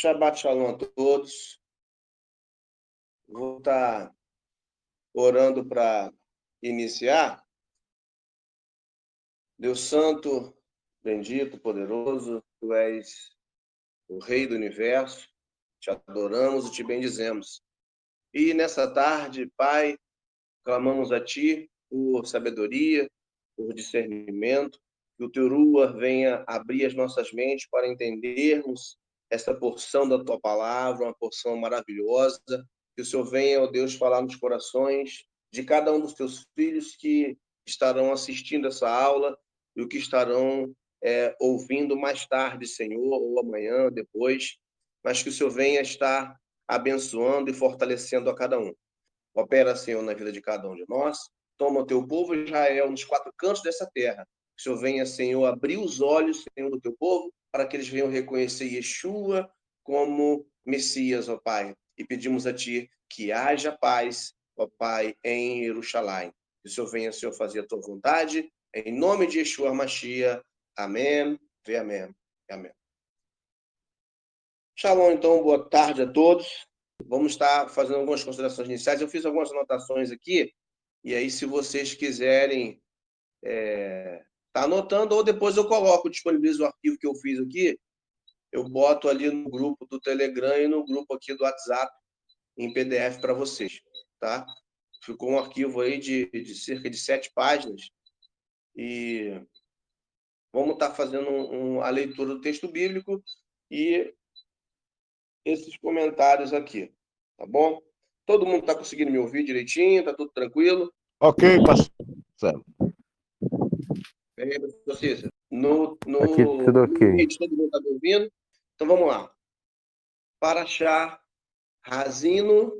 Shabbat Shalom a todos. Vou estar orando para iniciar. Deus Santo, bendito, poderoso, Tu és o Rei do Universo. Te adoramos e te bendizemos. E nessa tarde, Pai, clamamos a Ti por sabedoria, por discernimento, que o Teu Ruach venha abrir as nossas mentes para entendermos essa porção da Tua Palavra, uma porção maravilhosa, que o Senhor venha, ó Deus, falar nos corações de cada um dos Teus filhos que estarão assistindo essa aula e o que estarão ouvindo mais tarde, Senhor, ou amanhã, depois, mas que o Senhor venha estar abençoando e fortalecendo a cada um. Opera, Senhor, na vida de cada um de nós. Toma o teu povo, Israel, nos quatro cantos dessa terra. Que o Senhor venha, Senhor, abrir os olhos, Senhor, do teu povo, para que eles venham reconhecer Yeshua como Messias, ó Pai. E pedimos a Ti que haja paz, ó Pai, em Jerusalém. Que o Senhor venha, Senhor, fazer a Tua vontade. Em nome de Yeshua Mashiach. Amém. Amém. Amém. Shalom, então, boa tarde a todos. Vamos estar fazendo algumas considerações iniciais. Eu fiz algumas anotações aqui, e aí, se vocês quiserem tá anotando, ou depois eu coloco, disponibilizo o arquivo que eu fiz aqui, eu boto ali no grupo do Telegram e no grupo aqui do WhatsApp em PDF para vocês, tá? Ficou um arquivo aí de cerca de 7 páginas, e vamos estar fazendo a leitura do texto bíblico e esses comentários aqui, tá bom? Todo mundo está conseguindo me ouvir direitinho? Está tudo tranquilo? Ok, pastor. Bem, professor Cícero. No Aqui tudo ok. vídeo, todo mundo está me ouvindo? Então vamos lá. Paraxá Razino,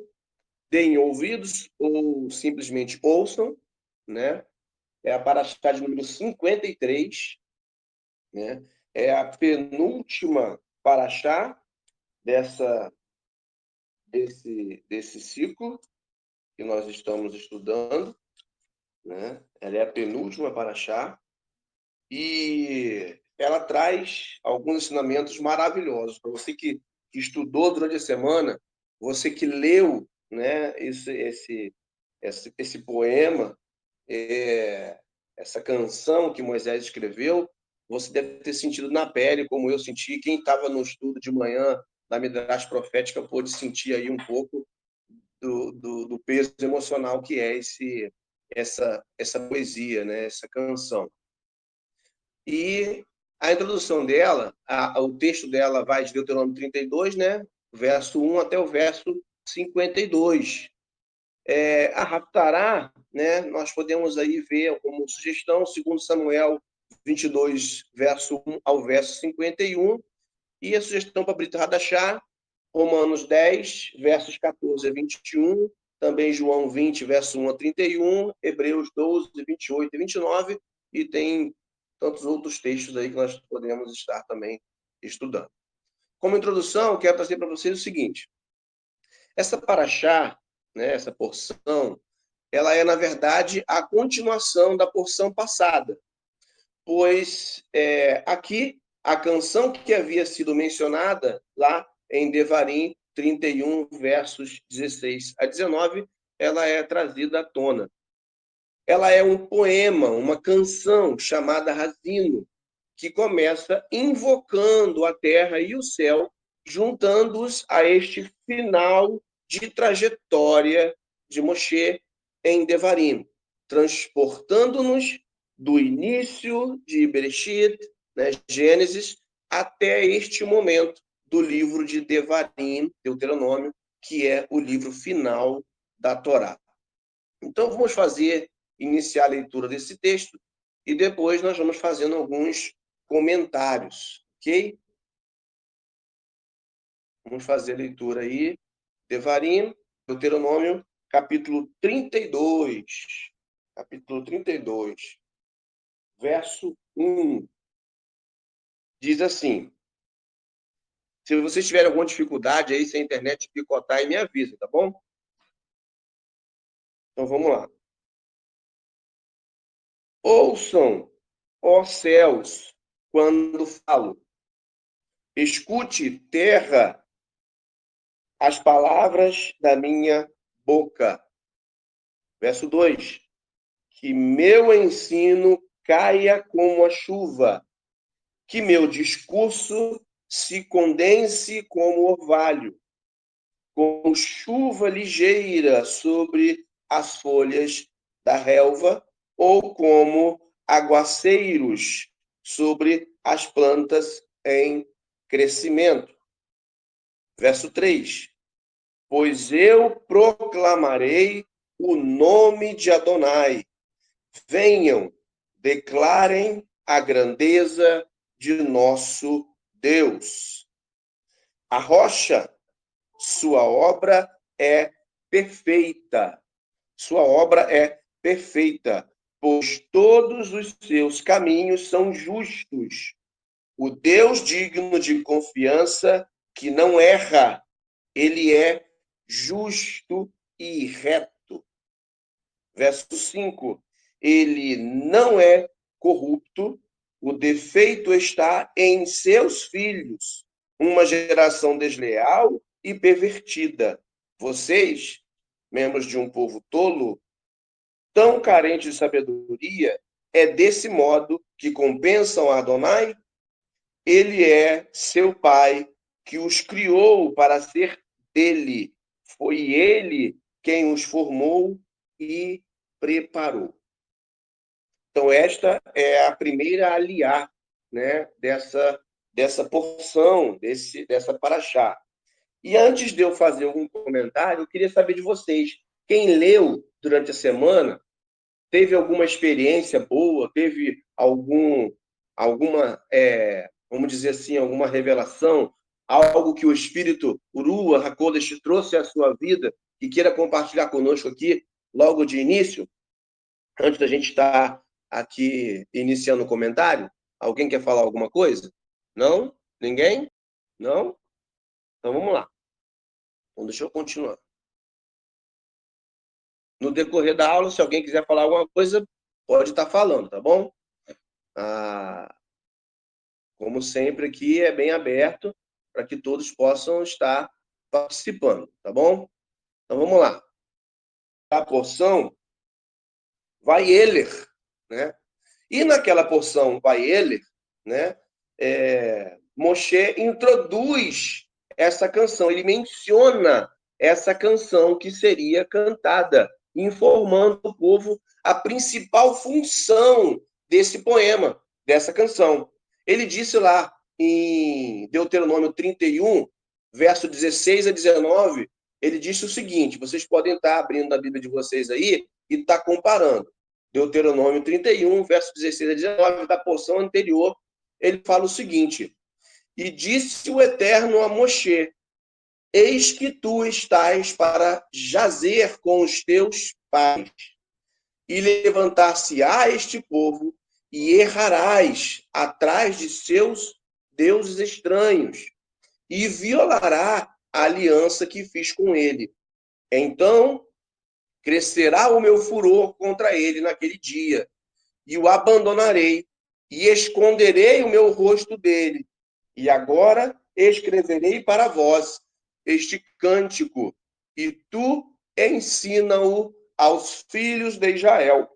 deem ouvidos ou simplesmente ouçam, né? É a Paraxá de número 53, né? É a penúltima Paraxá desse ciclo que nós estamos estudando, né? Ela é a penúltima Paraxá e ela traz alguns ensinamentos maravilhosos para você que estudou durante a semana, você que leu, né, esse poema, essa canção que Moisés escreveu, você deve ter sentido na pele, como eu senti. Quem estava no estudo de manhã da Midrash Profética pôde sentir aí um pouco do peso emocional que é essa poesia, né, essa canção. E a introdução dela, o texto dela vai de Deuteronômio 32, né? Verso 1 até o verso 52. A Haftará, né? Nós podemos aí ver como sugestão, 2 Samuel 22, verso 1 ao verso 51. E a sugestão para Brit Hadashah, Romanos 10, versos 14 a 21. Também João 20, verso 1 a 31. Hebreus 12, 28 e 29. E tem tantos outros textos aí que nós podemos estar também estudando. Como introdução, quero trazer para vocês o seguinte. Essa paraxá, né, essa porção, ela é, na verdade, a continuação da porção passada. Pois aqui, a canção que havia sido mencionada lá em Devarim 31, versos 16 a 19, ela é trazida à tona. Ela é um poema, uma canção chamada Razino, que começa invocando a terra e o céu, juntando-os a este final de trajetória de Moshe em Devarim, transportando-nos do início de Bereshit, né, Gênesis, até este momento do livro de Devarim, Deuteronômio, que é o livro final da Torá. Então, vamos iniciar a leitura desse texto e depois nós vamos fazendo alguns comentários, ok? Vamos fazer a leitura aí. Devarim, Deuteronômio, capítulo 32. Capítulo 32, verso 1. Diz assim: se vocês tiverem alguma dificuldade aí, se a internet picotar, aí me avisa, tá bom? Então vamos lá. Ouçam, ó céus, quando falo. Escute, terra, as palavras da minha boca. Verso 2. Que meu ensino caia como a chuva, que meu discurso se condense como orvalho, como chuva ligeira sobre as folhas da relva, ou como aguaceiros sobre as plantas em crescimento. Verso 3. Pois eu proclamarei o nome de Adonai. Venham, declarem a grandeza de nosso Deus. A rocha, sua obra é perfeita. Sua obra é perfeita, pois todos os seus caminhos são justos. O Deus digno de confiança, que não erra, ele é justo e reto. Verso 5. Ele não é corrupto, o defeito está em seus filhos, uma geração desleal e pervertida. Vocês, membros de um povo tolo, tão carente de sabedoria, é desse modo que compensam a Adonai? Ele é seu pai, que os criou para ser dele. Foi ele quem os formou e preparou. Então, esta é a primeira a aliar, né, dessa porção, dessa paraxá. E antes de eu fazer algum comentário, eu queria saber de vocês. Quem leu durante a semana, teve alguma experiência boa, teve alguma, vamos dizer assim, alguma revelação, algo que o Espírito Urua Hakodesh trouxe à sua vida e queira compartilhar conosco aqui, logo de início, antes da gente estar aqui iniciando o comentário? Alguém quer falar alguma coisa? Não? Ninguém? Não? Então vamos lá. Então deixa eu continuar. No decorrer da aula, se alguém quiser falar alguma coisa, pode estar falando, tá bom? Como sempre aqui, é bem aberto para que todos possam estar participando, tá bom? Então vamos lá. A porção vai Eler, né? E naquela porção vai Eler, né? Moshe introduz essa canção, ele menciona essa canção que seria cantada, informando o povo a principal função desse poema, dessa canção. Ele disse lá em Deuteronômio 31, verso 16 a 19, ele disse o seguinte, vocês podem estar abrindo a Bíblia de vocês aí e estar comparando. Deuteronômio 31, verso 16 a 19, da porção anterior, ele fala o seguinte: e disse o Eterno a Moshe, eis que tu estás para jazer com os teus pais, e levantar-se-á este povo, e errarás atrás de seus deuses estranhos, e violará a aliança que fiz com ele. Então crescerá o meu furor contra ele naquele dia, e o abandonarei, e esconderei o meu rosto dele. E agora escreverei para vós este cântico, e tu ensina-o aos filhos de Israel,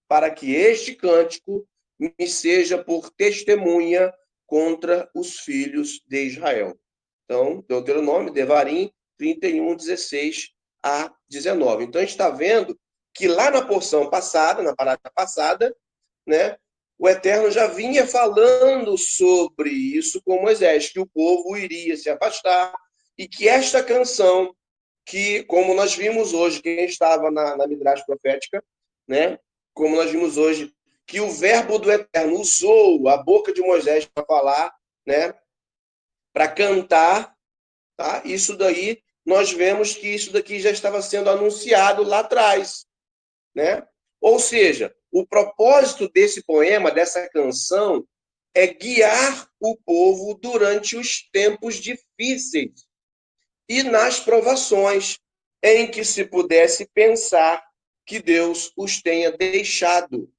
para que este cântico me seja por testemunha contra os filhos de Israel. Então, Deuteronômio, Devarim 31, 16 a 19. Então, a gente está vendo que lá na porção passada, na parada passada, né, o Eterno já vinha falando sobre isso com Moisés, que o povo iria se afastar e que esta canção, que, como nós vimos hoje, quem estava na Midrash Profética, né, como nós vimos hoje, que o verbo do Eterno usou a boca de Moisés para falar, né, para cantar, tá? Isso daí, nós vemos que isso daqui já estava sendo anunciado lá atrás, né? Ou seja, o propósito desse poema, dessa canção, é guiar o povo durante os tempos difíceis e nas provações em que se pudesse pensar que Deus os tenha deixado,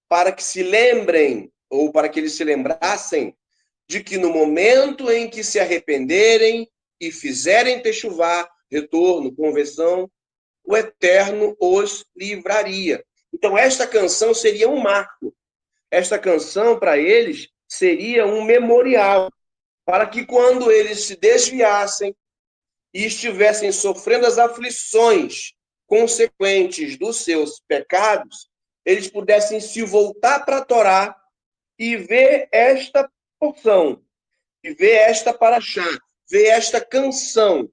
para que se lembrem, ou para que eles se lembrassem, de que no momento em que se arrependerem e fizerem techuvá, retorno, conversão, o Eterno os livraria. Então, esta canção seria um marco. Esta canção, para eles, seria um memorial, para que quando eles se desviassem e estivessem sofrendo as aflições consequentes dos seus pecados, eles pudessem se voltar para a Torá e ver esta porção, e ver esta paraxá, ver esta canção,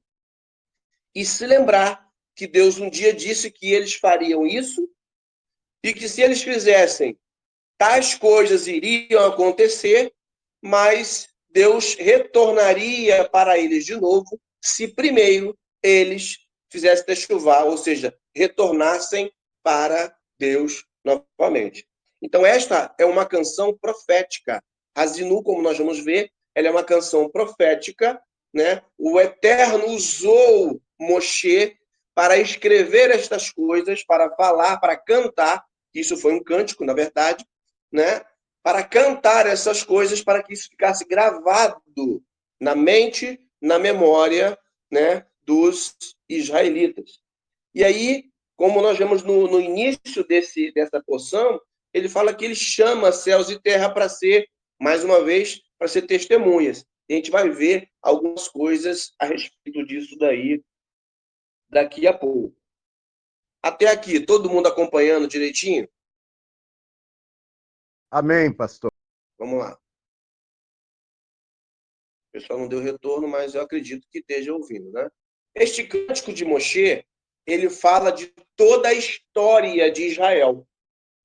e se lembrar que Deus um dia disse que eles fariam isso, e que se eles fizessem, tais coisas iriam acontecer, mas Deus retornaria para eles de novo, se primeiro eles fizessem techuvá, ou seja, retornassem para Deus novamente. Então, esta é uma canção profética. Hazinu, como nós vamos ver, ela é uma canção profética, né? O Eterno usou Moshe para escrever estas coisas, para falar, para cantar. Isso foi um cântico, na verdade, né? Para cantar essas coisas, para que isso ficasse gravado na mente, na memória, né, dos israelitas. E aí, como nós vemos no início dessa porção, ele fala que ele chama céus e terra para ser, mais uma vez, para ser testemunhas. E a gente vai ver algumas coisas a respeito disso daí daqui a pouco. Até aqui, todo mundo acompanhando direitinho? Amém, pastor. Vamos lá. O pessoal não deu retorno, mas eu acredito que esteja ouvindo, né? Este cântico de Moshe, ele fala de toda a história de Israel.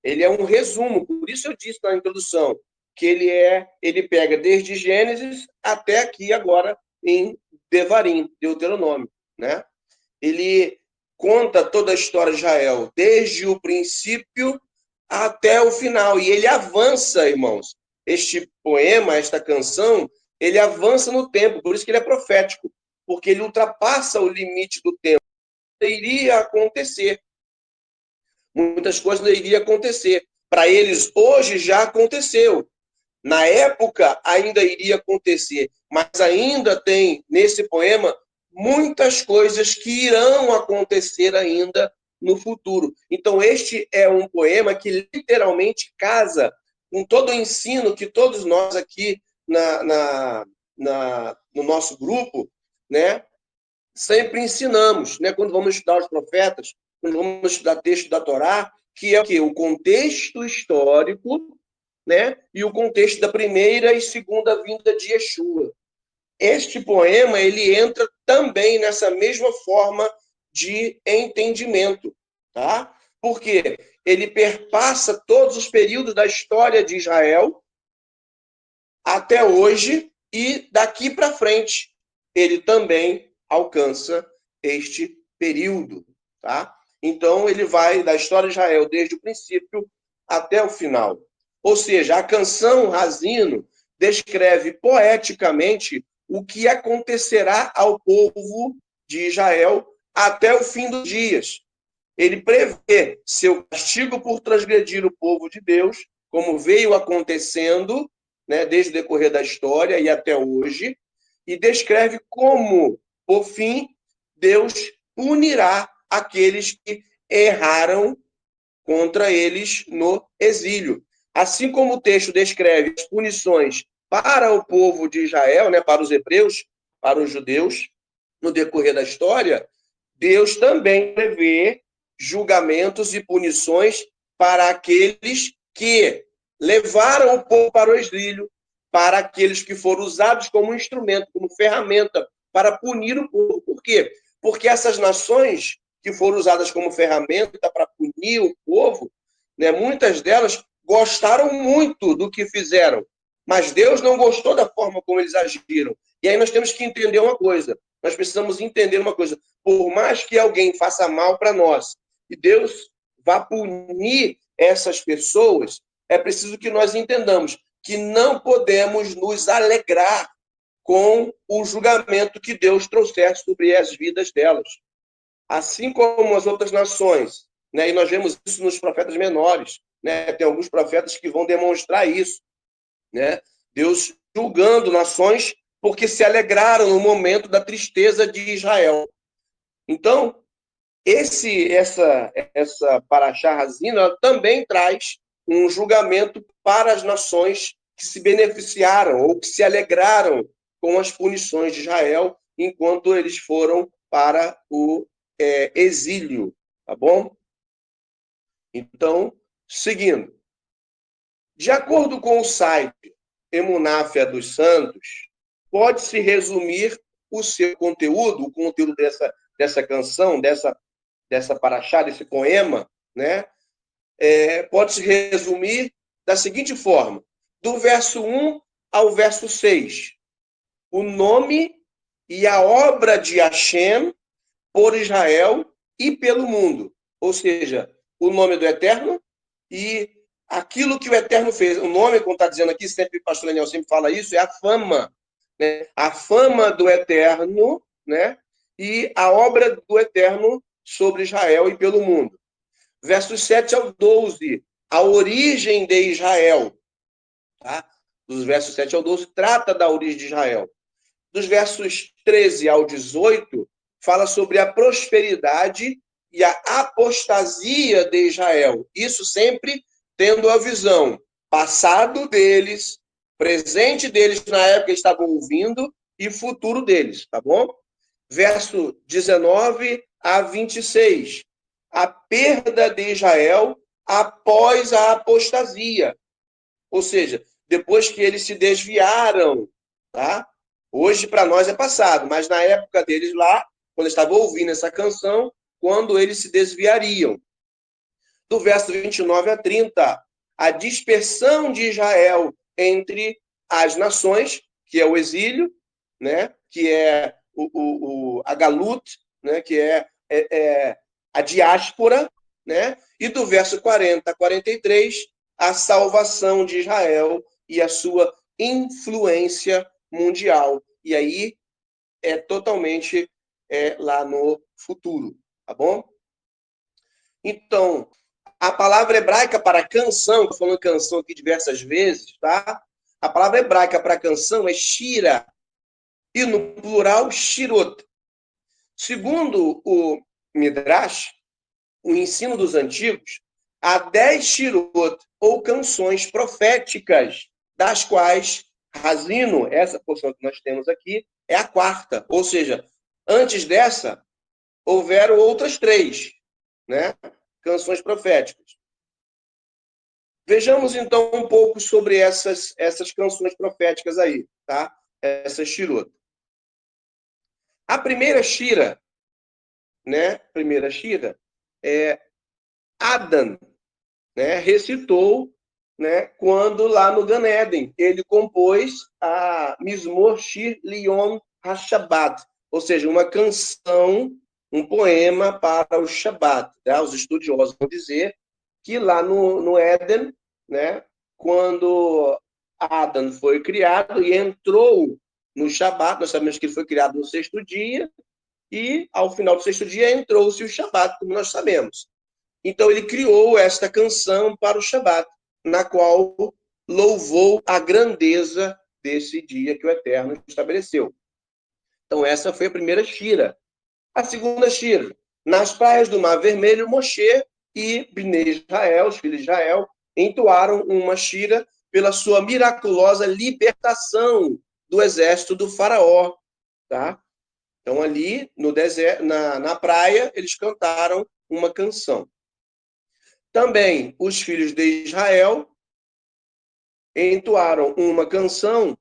Ele é um resumo, por isso eu disse na introdução, que ele pega desde Gênesis até aqui agora em Devarim, Deuteronômio, né? Ele conta toda a história de Israel, desde o princípio até o final, e ele avança, irmãos. Este poema, esta canção, ele avança no tempo, por isso que ele é profético, porque ele ultrapassa o limite do tempo. Iria acontecer. Muitas coisas não iriam acontecer. Para eles, hoje já aconteceu. Na época, ainda iria acontecer. Mas ainda tem, nesse poema, muitas coisas que irão acontecer ainda no futuro. Então, este é um poema que literalmente casa com todo o ensino que todos nós aqui no nosso grupo, né, sempre ensinamos, né, quando vamos estudar os profetas, quando vamos estudar texto da Torá, que é o quê? O contexto histórico, né, e o contexto da primeira e segunda vinda de Yeshua. Este poema, ele entra também nessa mesma forma de entendimento, tá? Porque ele perpassa todos os períodos da história de Israel até hoje e daqui para frente ele também alcança este período, tá? Então ele vai da história de Israel desde o princípio até o final. Ou seja, a canção Hazino descreve poeticamente o que acontecerá ao povo de Israel até o fim dos dias. Ele prevê seu castigo por transgredir o povo de Deus, como veio acontecendo, né, desde o decorrer da história e até hoje, e descreve como, por fim, Deus punirá aqueles que erraram contra eles no exílio. Assim como o texto descreve as punições para o povo de Israel, né, para os hebreus, para os judeus, no decorrer da história, Deus também prevê julgamentos e punições para aqueles que levaram o povo para o exílio, para aqueles que foram usados como instrumento, como ferramenta para punir o povo. Por quê? Porque essas nações que foram usadas como ferramenta para punir o povo, né, muitas delas gostaram muito do que fizeram, mas Deus não gostou da forma como eles agiram. E aí nós temos que entender uma coisa. Nós precisamos entender uma coisa. Por mais que alguém faça mal para nós e Deus vá punir essas pessoas, é preciso que nós entendamos que não podemos nos alegrar com o julgamento que Deus trouxer sobre as vidas delas. Assim como as outras nações, né? E nós vemos isso nos profetas menores, né? Tem alguns profetas que vão demonstrar isso, né? Deus julgando nações porque se alegraram no momento da tristeza de Israel. Então, essa Parashá Hazino, ela também traz um julgamento para as nações que se beneficiaram ou que se alegraram com as punições de Israel enquanto eles foram para o exílio, tá bom? Então, seguindo. De acordo com o site Emunáfia dos Santos, pode-se resumir o seu conteúdo, o conteúdo dessa canção, dessa paraxá, desse poema, né? Pode-se resumir da seguinte forma: do verso 1 ao verso 6, o nome e a obra de Hashem por Israel e pelo mundo. Ou seja, o nome do Eterno e aquilo que o Eterno fez. O nome, como está dizendo aqui, sempre o pastor Daniel sempre fala isso, é a fama. Né? A fama do Eterno, né? E a obra do Eterno sobre Israel e pelo mundo. Versos 7 ao 12, a origem de Israel. Tá? Dos versos 7 ao 12, trata da origem de Israel. Dos versos 13 ao 18, fala sobre a prosperidade e a apostasia de Israel. Isso sempre tendo a visão passado deles, presente deles na época que estavam ouvindo e futuro deles, tá bom? Verso 19 a 26. A perda de Israel após a apostasia. Ou seja, depois que eles se desviaram, tá? Hoje, para nós, é passado, mas na época deles lá, quando estavam ouvindo essa canção, quando eles se desviariam. Do verso 29 a 30, a dispersão de Israel entre as nações, que é o exílio, né? Que é a galut, né? Que é a diáspora, né? E do verso 40 a 43, a salvação de Israel e a sua influência mundial. E aí é totalmente lá no futuro, tá bom? Então, a palavra hebraica para canção, estou falando canção aqui diversas vezes, tá? A palavra hebraica para canção é shira, e no plural, shirot. Segundo o Midrash, o ensino dos antigos, há 10 shirot, ou canções proféticas, das quais Hazino, essa porção que nós temos aqui, é a quarta. Ou seja, antes dessa, houveram outras 3, né? Canções proféticas. Vejamos, então, um pouco sobre essas canções proféticas aí, tá? Essa shirot. A primeira shira, né? Primeira shira, Adam, né? Recitou, né? Quando lá no Gan Eden ele compôs a Mizmor Shir Lion HaShabbat, ou seja, uma canção, um poema para o Shabat. Tá? Os estudiosos vão dizer que lá no Éden, né? Quando Adam foi criado e entrou no Shabat, nós sabemos que ele foi criado no 6º dia, e ao final do 6º dia entrou-se o Shabat, como nós sabemos. Então ele criou esta canção para o Shabat, na qual louvou a grandeza desse dia que o Eterno estabeleceu. Então essa foi a primeira shira. A segunda shira, nas praias do Mar Vermelho, Moshe e Bnei Israel, os filhos de Israel, entoaram uma shira pela sua miraculosa libertação do exército do faraó, tá? Então ali no deserto, na praia, eles cantaram uma canção. Também os filhos de Israel entoaram uma canção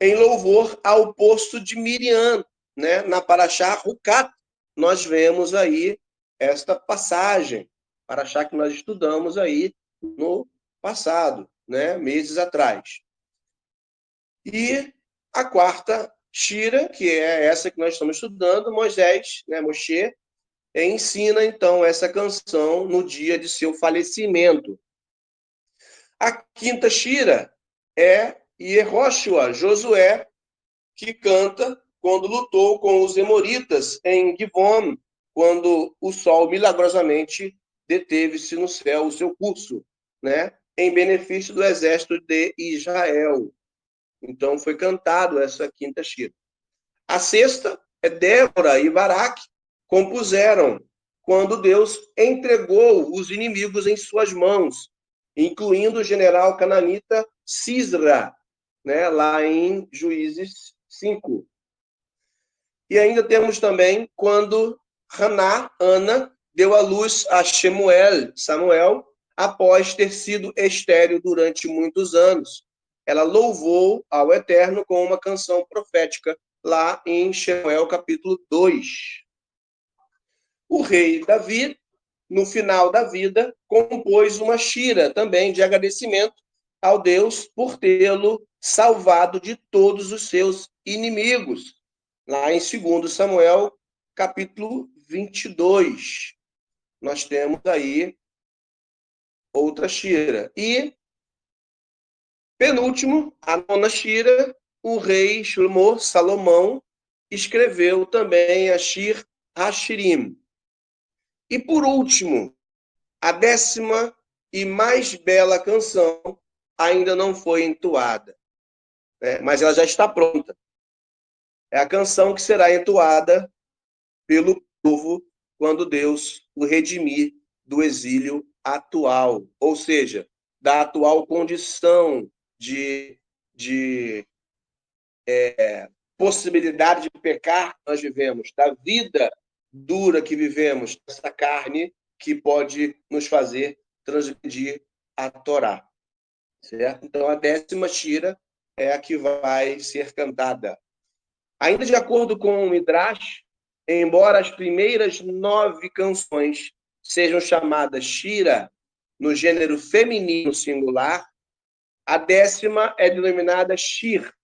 em louvor ao poço de Miriam, né? Na Parashá Hukat, nós vemos aí esta passagem, Parashá que nós estudamos aí no passado, né? Meses atrás. E a quarta shira, que é essa que nós estamos estudando, Moisés, né? Moshe, ensina, então, essa canção no dia de seu falecimento. A quinta shira é Yehoshua, Josué, que canta quando lutou com os Emoritas em Givon, quando o sol milagrosamente deteve-se no céu o seu curso, né? Em benefício do exército de Israel. Então foi cantado essa quinta shira. A sexta é Débora e Baraque compuseram quando Deus entregou os inimigos em suas mãos, incluindo o general cananita Sisra, né, lá em Juízes 5. E ainda temos também quando Ana, deu à luz a Samuel, após ter sido estéril durante muitos anos. Ela louvou ao Eterno com uma canção profética lá em Samuel capítulo 2. O rei Davi, no final da vida, compôs uma shira também de agradecimento ao Deus por tê-lo salvado de todos os seus inimigos. Lá em 2 Samuel, capítulo 22. Nós temos aí outra shira. E, penúltimo, a nona shira, o rei Salomão, escreveu também a Shir Hashirim. E, por último, a 10ª e mais bela canção ainda não foi entoada, né? Mas ela já está pronta. É a canção que será entoada pelo povo quando Deus o redimir do exílio atual, ou seja, da atual condição de possibilidade de pecar que nós vivemos, da vida dura que vivemos, essa carne que pode nos fazer transgredir a Torá. Certo? Então, a 10ª shira é a que vai ser cantada. Ainda de acordo com o Midrash, embora as primeiras 9 canções sejam chamadas shira no gênero feminino singular, a 10ª é denominada shir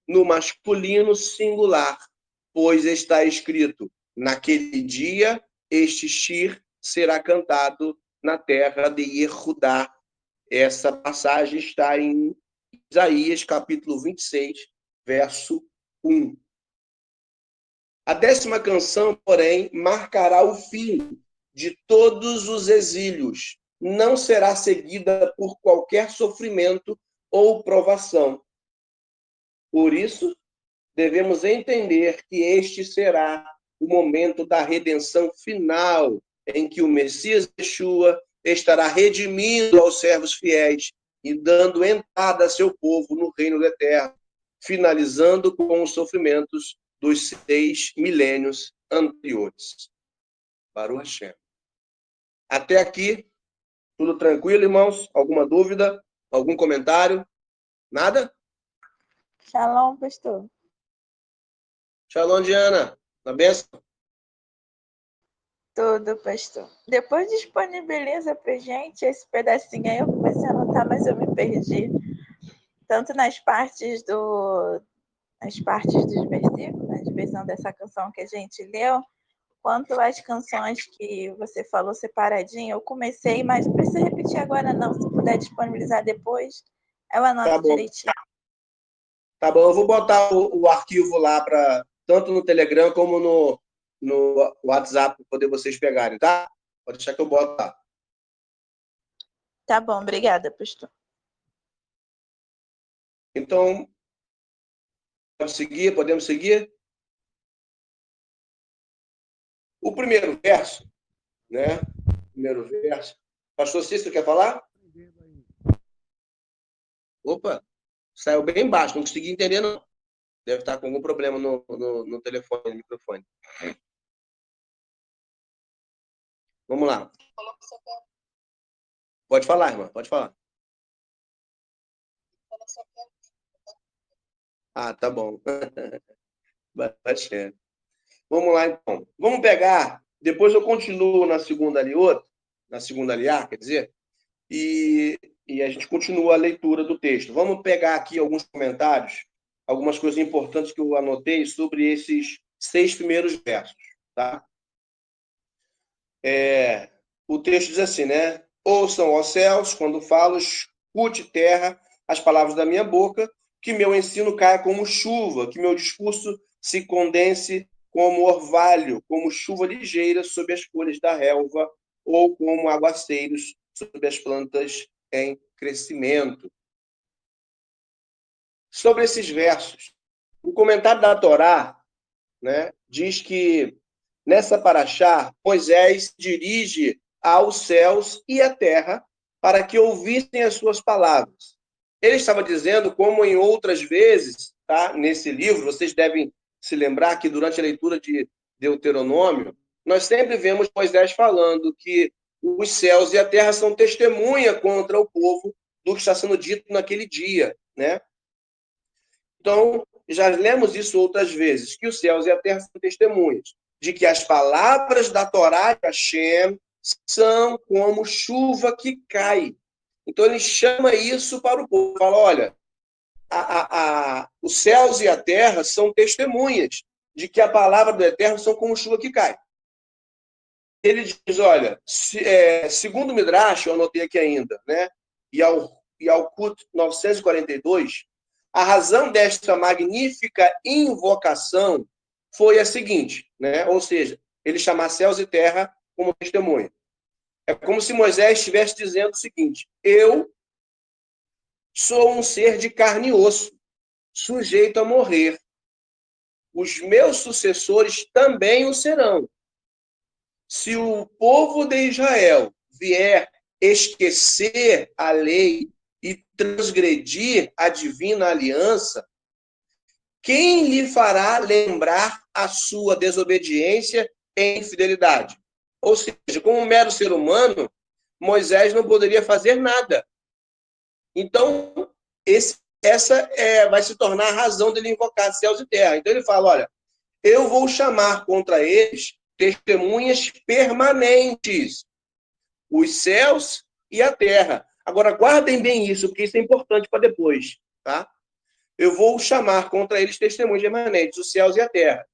no masculino singular, pois está escrito: naquele dia este shir será cantado na terra de Yehudá. Essa passagem está em Isaías, capítulo 26, verso 1. A 10ª canção, porém, marcará o fim de todos os exílios. Não será seguida por qualquer sofrimento ou provação. Por isso, devemos entender que este será o momento da redenção final, em que o Messias Yeshua estará redimindo aos servos fiéis e dando entrada a seu povo no reino do Eterno, finalizando com os sofrimentos dos 6 milênios anteriores. Baruch Hashem. Até aqui, tudo tranquilo, irmãos? Alguma dúvida? Algum comentário? Nada? Shalom, pastor. Shalom, Diana. Na benção? Tudo, pastor. Depois disponibiliza pra gente esse pedacinho aí. Eu comecei a anotar, mas eu me perdi. Tanto nas partes dos versículos, na divisão dessa canção que a gente leu, quanto as canções que você falou separadinho. Eu comecei, mas não precisa repetir agora não. Se puder disponibilizar depois, eu anoto direitinho. Tá bom, eu vou botar o arquivo lá tanto no Telegram como no WhatsApp para poder vocês pegarem, tá? Pode deixar que eu boto lá. Tá bom, obrigada, pastor. Então, podemos seguir? O primeiro verso, né? Primeiro verso. Pastor Cícero, quer falar? Opa, saiu bem baixo, não consegui entender, não. Deve estar com algum problema no telefone, no microfone. Vamos lá. Pode falar, irmã, pode falar. Ah, tá bom. Bastante. Vamos lá, então. Vamos pegar, depois eu continuo na segunda aliá, quer dizer, e a gente continua a leitura do texto. Vamos pegar aqui alguns comentários, algumas coisas importantes que eu anotei sobre esses 6 primeiros versos, tá? O texto diz assim, né? Ouçam, ó céus, quando falo, escute terra as palavras da minha boca, que meu ensino caia como chuva, que meu discurso se condense como orvalho, como chuva ligeira sobre as folhas da relva, ou como aguaceiros sobre as plantas em crescimento. sobre esses versos. O comentário da Torá, né, diz que nessa paraxá, Moisés se dirige aos céus e à terra para que ouvissem as suas palavras. Ele estava dizendo, como em outras vezes, tá, nesse livro, vocês devem se lembrar que durante a leitura de Deuteronômio, nós sempre vemos Moisés falando que os céus e a terra são testemunha contra o povo do que está sendo dito naquele dia, né? Então, já lemos isso outras vezes, que os céus e a terra são testemunhas de que as palavras da Torá de Hashem são como chuva que cai. Então, ele chama isso para o povo. Fala, olha, os céus e a terra são testemunhas de que a palavra do Eterno são como chuva que cai. Ele diz, olha, segundo o Midrash, eu anotei aqui ainda, né? E ao Kut 942, a razão desta magnífica invocação foi a seguinte, né? Ou seja, ele chamar céus e terra como testemunha. É como se Moisés estivesse dizendo o seguinte: eu sou um ser de carne e osso, sujeito a morrer. Os meus sucessores também o serão. Se o povo de Israel vier esquecer a lei e transgredir a divina aliança, quem lhe fará lembrar a sua desobediência e infidelidade? Ou seja, como um mero ser humano, Moisés não poderia fazer nada. Então, essa vai se tornar a razão dele invocar céus e terra. Então ele fala, olha, eu vou chamar contra eles testemunhas permanentes, os céus e a terra. Agora, guardem bem isso, porque isso é importante para depois, tá? Eu vou chamar contra eles testemunhas permanentes, os céus e a terra.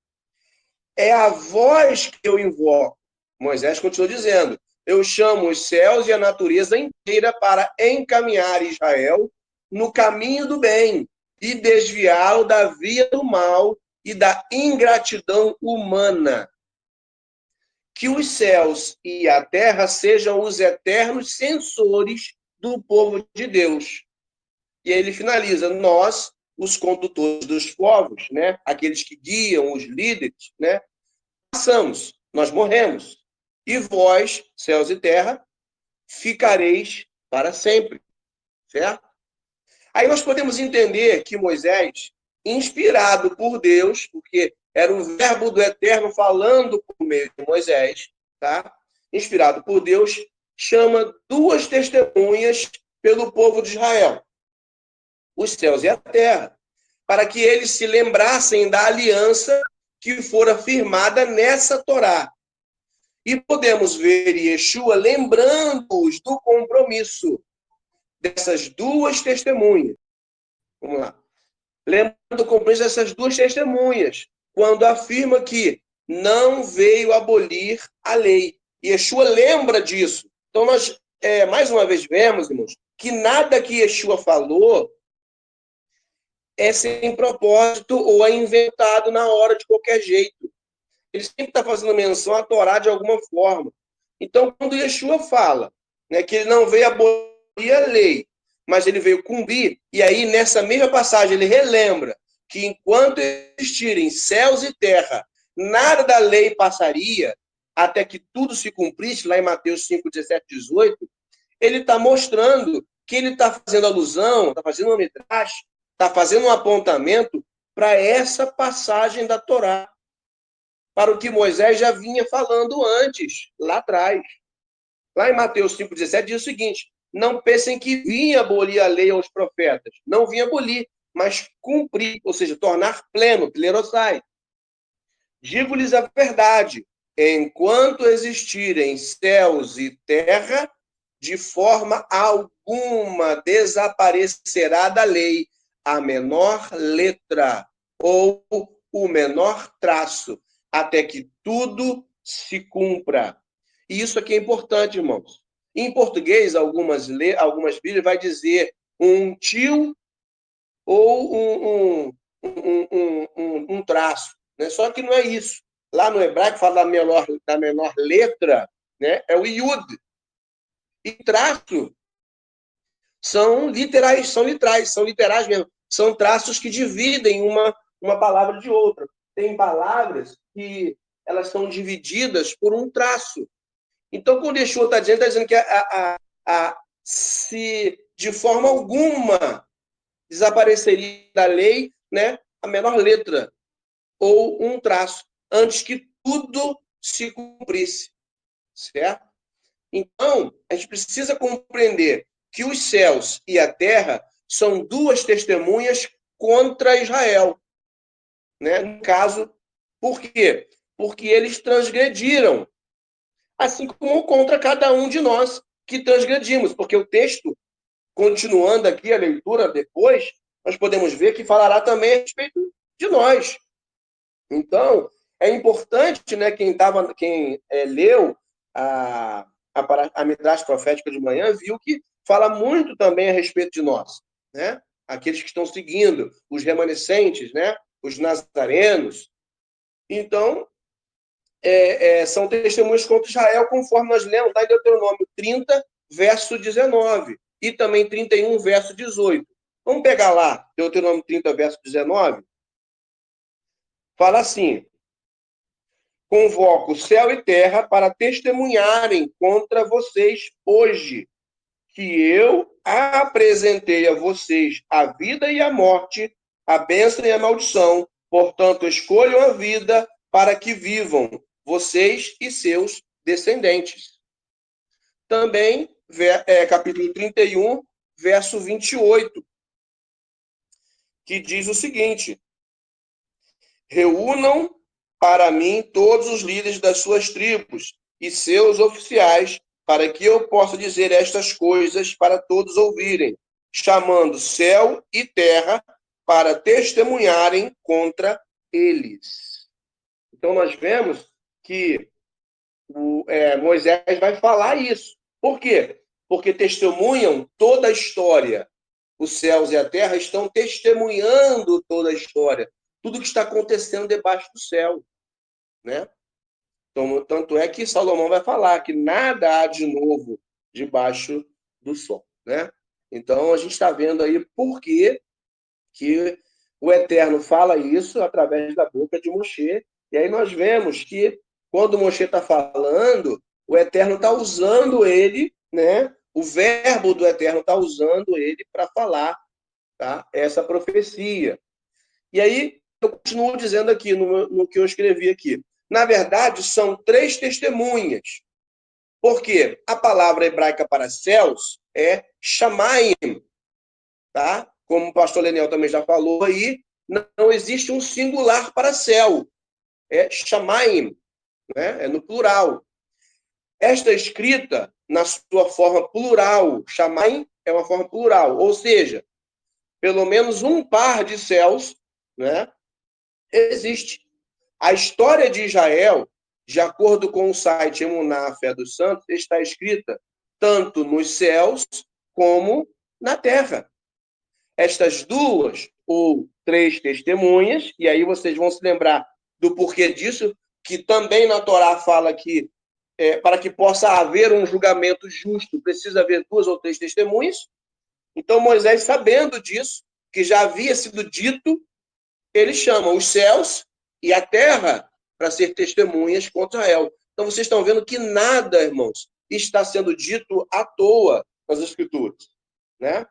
É a voz que eu invoco. Moisés continua dizendo, eu chamo os céus e a natureza inteira para encaminhar Israel no caminho do bem e desviá-lo da via do mal e da ingratidão humana. Que os céus e a terra sejam os eternos censores do povo de Deus. E aí ele finaliza, nós, os condutores dos povos, né? Aqueles que guiam, os líderes, né? Passamos, nós morremos. E vós, céus e terra, ficareis para sempre. Certo? Aí nós podemos entender que Moisés, inspirado por Deus, porque era o verbo do Eterno falando por meio de Moisés, tá? Inspirado por Deus, chama duas testemunhas pelo povo de Israel, os céus e a terra, para que eles se lembrassem da aliança que fora firmada nessa Torá. E podemos ver Yeshua lembrando-os do compromisso dessas duas testemunhas. Vamos lá. Lembrando o compromisso dessas duas testemunhas, quando afirma que não veio abolir a lei. Yeshua lembra disso. Então, nós, mais uma vez, vemos, irmãos, que nada que Yeshua falou é sem propósito ou é inventado na hora de qualquer jeito. Ele sempre está fazendo menção à Torá de alguma forma. Então, quando Yeshua fala, né, que ele não veio abolir a lei, mas ele veio cumprir, e aí nessa mesma passagem ele relembra que enquanto existirem céus e terra, nada da lei passaria, até que tudo se cumprisse, lá em Mateus 5, 17, 18, ele está mostrando que ele está fazendo alusão, está fazendo uma midrash, está fazendo um apontamento para essa passagem da Torá, para o que Moisés já vinha falando antes, lá atrás. Lá em Mateus 5,17 diz o seguinte, não pensem que vinha abolir a lei aos profetas. Não vinha abolir, mas cumprir, ou seja, tornar pleno, plerosai. Digo-lhes a verdade, enquanto existirem céus e terra, de forma alguma desaparecerá da lei a menor letra ou o menor traço, até que tudo se cumpra. E isso aqui é importante, irmãos. Em português, algumas Bíblias vai dizer um tio ou um traço. Né? Só que não é isso. Lá no hebraico, fala da menor letra, né? É o iud. E traço são literais mesmo. são traços que dividem uma palavra de outra. Tem palavras que elas são divididas por um traço. Então, quando Yeshua está dizendo que se de forma alguma desapareceria da lei, né, a menor letra ou um traço, antes que tudo se cumprisse, certo? Então, a gente precisa compreender que os céus e a terra são duas testemunhas contra Israel, né? No caso, por quê? Porque eles transgrediram, assim como contra cada um de nós que transgredimos, porque o texto, continuando aqui a leitura depois, nós podemos ver que falará também a respeito de nós. Então, é importante, né, quem leu a Midrash profética de manhã, viu que fala muito também a respeito de nós, né? Aqueles que estão seguindo, os remanescentes, né? Os nazarenos. Então, são testemunhos contra Israel, conforme nós lemos lá em Deuteronômio 30, verso 19, e também 31, verso 18. Vamos pegar lá, Deuteronômio 30, verso 19. Fala assim: convoco céu e terra para testemunharem contra vocês hoje, que eu apresentei a vocês a vida e a morte, a bênção e a maldição. Portanto, escolham a vida para que vivam vocês e seus descendentes. Também, capítulo 31, verso 28, que diz o seguinte: reúnam para mim todos os líderes das suas tribos e seus oficiais, para que eu possa dizer estas coisas para todos ouvirem, chamando céu e terra para testemunharem contra eles. Então, nós vemos que Moisés vai falar isso. Por quê? Porque testemunham toda a história. Os céus e a terra estão testemunhando toda a história. Tudo que está acontecendo debaixo do céu, né? Então, tanto é que Salomão vai falar que nada há de novo debaixo do sol, né? Então, a gente está vendo aí por que o Eterno fala isso através da boca de Moshe. E aí nós vemos que, quando Moshe está falando, o Eterno está usando ele, né? O verbo do Eterno está usando ele para falar, tá? Essa profecia. E aí, eu continuo dizendo aqui, no que eu escrevi aqui. Na verdade, são 3 testemunhas. Porque a palavra hebraica para céus é shamayim, tá? Como o pastor Leniel também já falou aí, não existe um singular para céu. É shamayim, né? É no plural. Esta escrita, na sua forma plural, shamayim é uma forma plural, ou seja, pelo menos um par de céus, né, existe. A história de Israel, de acordo com o site Emuná, a Fé dos Santos, está escrita tanto nos céus como na terra. Estas 2 ou 3 testemunhas, e aí vocês vão se lembrar do porquê disso, que também na Torá fala que para que possa haver um julgamento justo, precisa haver 2 ou 3 testemunhas. Então, Moisés, sabendo disso, que já havia sido dito, ele chama os céus e a terra para ser testemunhas contra Israel. Então, vocês estão vendo que nada, irmãos, está sendo dito à toa nas Escrituras, né?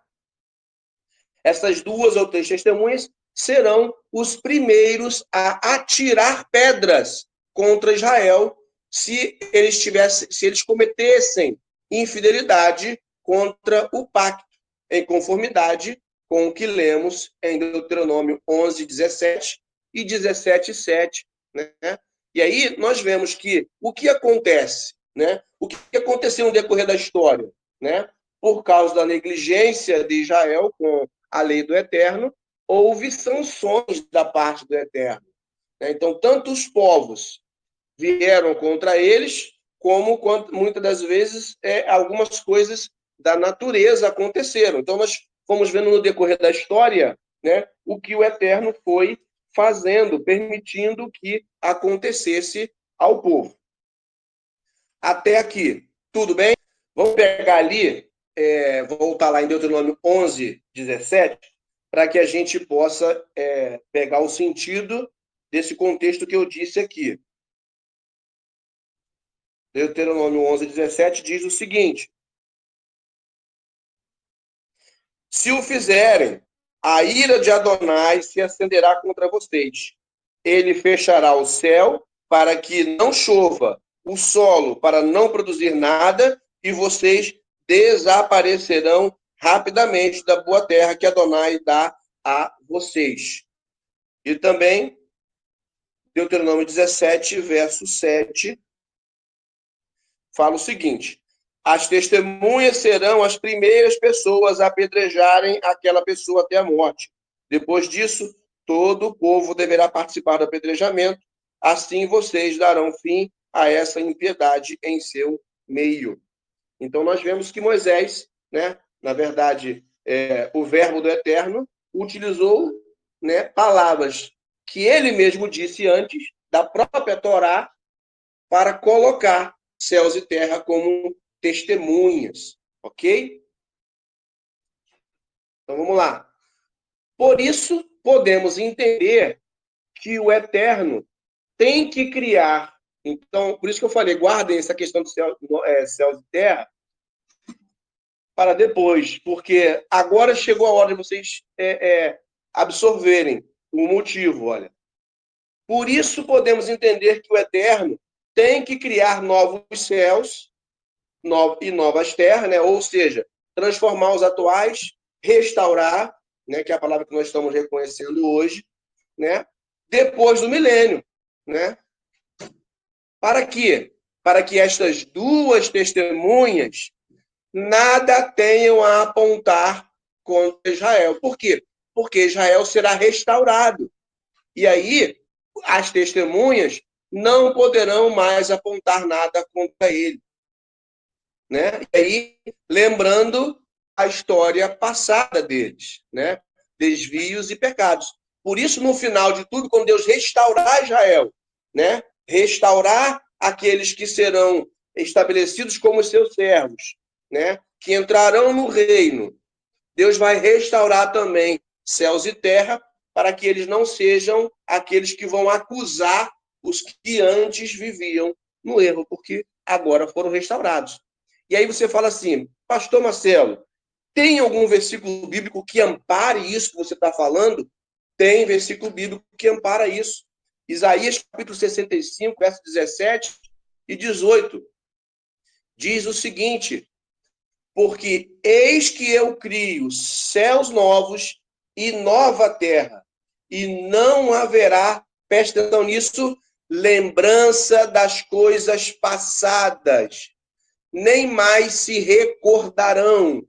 Essas 2 ou 3 testemunhas serão os primeiros a atirar pedras contra Israel se eles cometessem infidelidade contra o pacto, em conformidade com o que lemos em Deuteronômio 11, 17 e 17, 7. Né? E aí nós vemos que o que acontece, né? O que aconteceu no decorrer da história, né? Por causa da negligência de Israel com a lei do Eterno, houve sanções da parte do Eterno. Então, tanto os povos vieram contra eles, como muitas das vezes algumas coisas da natureza aconteceram. Então, nós fomos vendo no decorrer da história, né, o que o Eterno foi fazendo, permitindo que acontecesse ao povo. Até aqui, tudo bem? Vamos pegar ali, voltar lá em Deuteronômio 11, 17. para que a gente possa pegar o sentido desse contexto que eu disse aqui. Deuteronômio 11:17 diz o seguinte: se o fizerem, a ira de Adonai se acenderá contra vocês. Ele fechará o céu para que não chova, o solo para não produzir nada, e vocês desaparecerão rapidamente da boa terra que Adonai dá a vocês. E também, Deuteronômio 17, verso 7, fala o seguinte: as testemunhas serão as primeiras pessoas a apedrejarem aquela pessoa até a morte. Depois disso, todo o povo deverá participar do apedrejamento. Assim vocês darão fim a essa impiedade em seu meio. Então, nós vemos que Moisés, né, na verdade, o verbo do Eterno, utilizou, né, palavras que ele mesmo disse antes da própria Torá para colocar céus e terra como testemunhas, ok? Então, vamos lá. Por isso, podemos entender que o Eterno tem que criar. Então, por isso que eu falei, guardem essa questão do céus e terra para depois, porque agora chegou a hora de vocês absorverem o motivo, olha. Por isso podemos entender que o Eterno tem que criar novos céus e novas terras, né? Ou seja, transformar os atuais, restaurar, né? Que é a palavra que nós estamos reconhecendo hoje, né? Depois do milênio, né? Para quê? Para que estas duas testemunhas nada tenham a apontar contra Israel. Por quê? Porque Israel será restaurado. E aí, as testemunhas não poderão mais apontar nada contra ele. Né? E aí, lembrando a história passada deles, né? Desvios e pecados. Por isso, no final de tudo, quando Deus restaurar Israel, né? Restaurar aqueles que serão estabelecidos como seus servos, né? Que entrarão no reino, Deus vai restaurar também céus e terra para que eles não sejam aqueles que vão acusar os que antes viviam no erro, porque agora foram restaurados. E aí você fala assim, pastor Marcelo, tem algum versículo bíblico que ampare isso que você está falando? Tem versículo bíblico que ampara isso. Isaías capítulo 65, verso 17 e 18, diz o seguinte: porque eis que eu crio céus novos e nova terra, e não haverá, presta atenção nisso, lembrança das coisas passadas, nem mais se recordarão,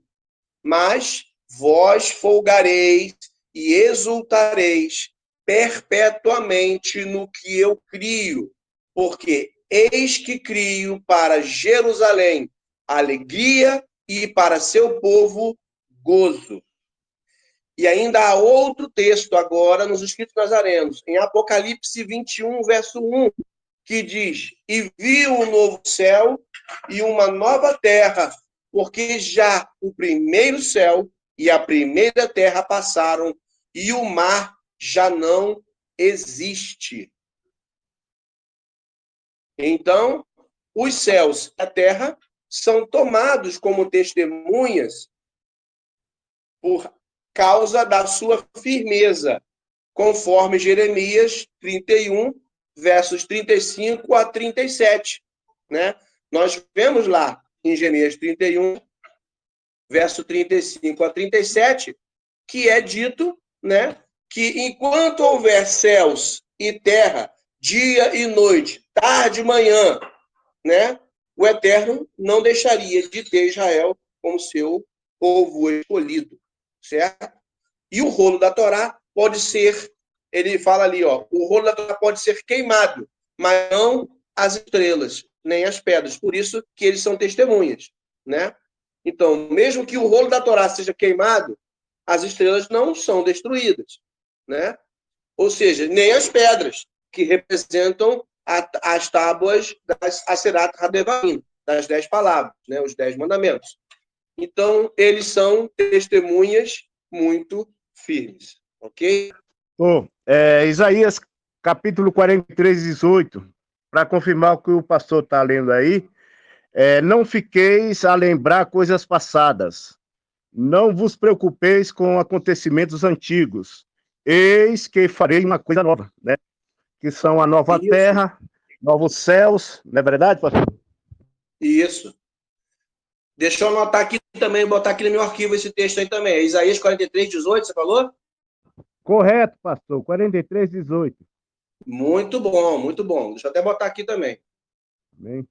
mas vós folgareis e exultareis perpetuamente no que eu crio, porque eis que crio para Jerusalém alegria e para seu povo gozo. E ainda há outro texto agora nos escritos nazarenos, em Apocalipse 21, verso 1, que diz: e viu um novo céu e uma nova terra, porque já o primeiro céu e a primeira terra passaram, e o mar já não existe. Então, os céus e a terra são tomados como testemunhas por causa da sua firmeza, conforme Jeremias 31, versos 35 a 37. Né? Nós vemos lá em Jeremias 31, verso 35 a 37, que é dito, né, que enquanto houver céus e terra, dia e noite, tarde e manhã, né, o Eterno não deixaria de ter Israel como seu povo escolhido, certo? E o rolo da Torá pode ser, ele fala ali, ó, o rolo da Torá pode ser queimado, mas não as estrelas, nem as pedras. Por isso que eles são testemunhas, né? Então, mesmo que o rolo da Torá seja queimado, as estrelas não são destruídas, né? Ou seja, nem as pedras que representam as tábuas das Aserat Hadevim, das 10 palavras, né? Os 10 mandamentos. Então, eles são testemunhas muito firmes, ok? Isaías, capítulo 43, 18, para confirmar o que o pastor está lendo aí, não fiqueis a lembrar coisas passadas, não vos preocupeis com acontecimentos antigos, eis que farei uma coisa nova, né? Que são a nova Isso. terra, novos céus, não é verdade, pastor? Isso. Deixa eu anotar aqui também, botar aqui no meu arquivo esse texto aí também. Isaías 43, 18, você falou? Correto, pastor, 43, 18. Muito bom, muito bom. Deixa eu até botar aqui também. Amém.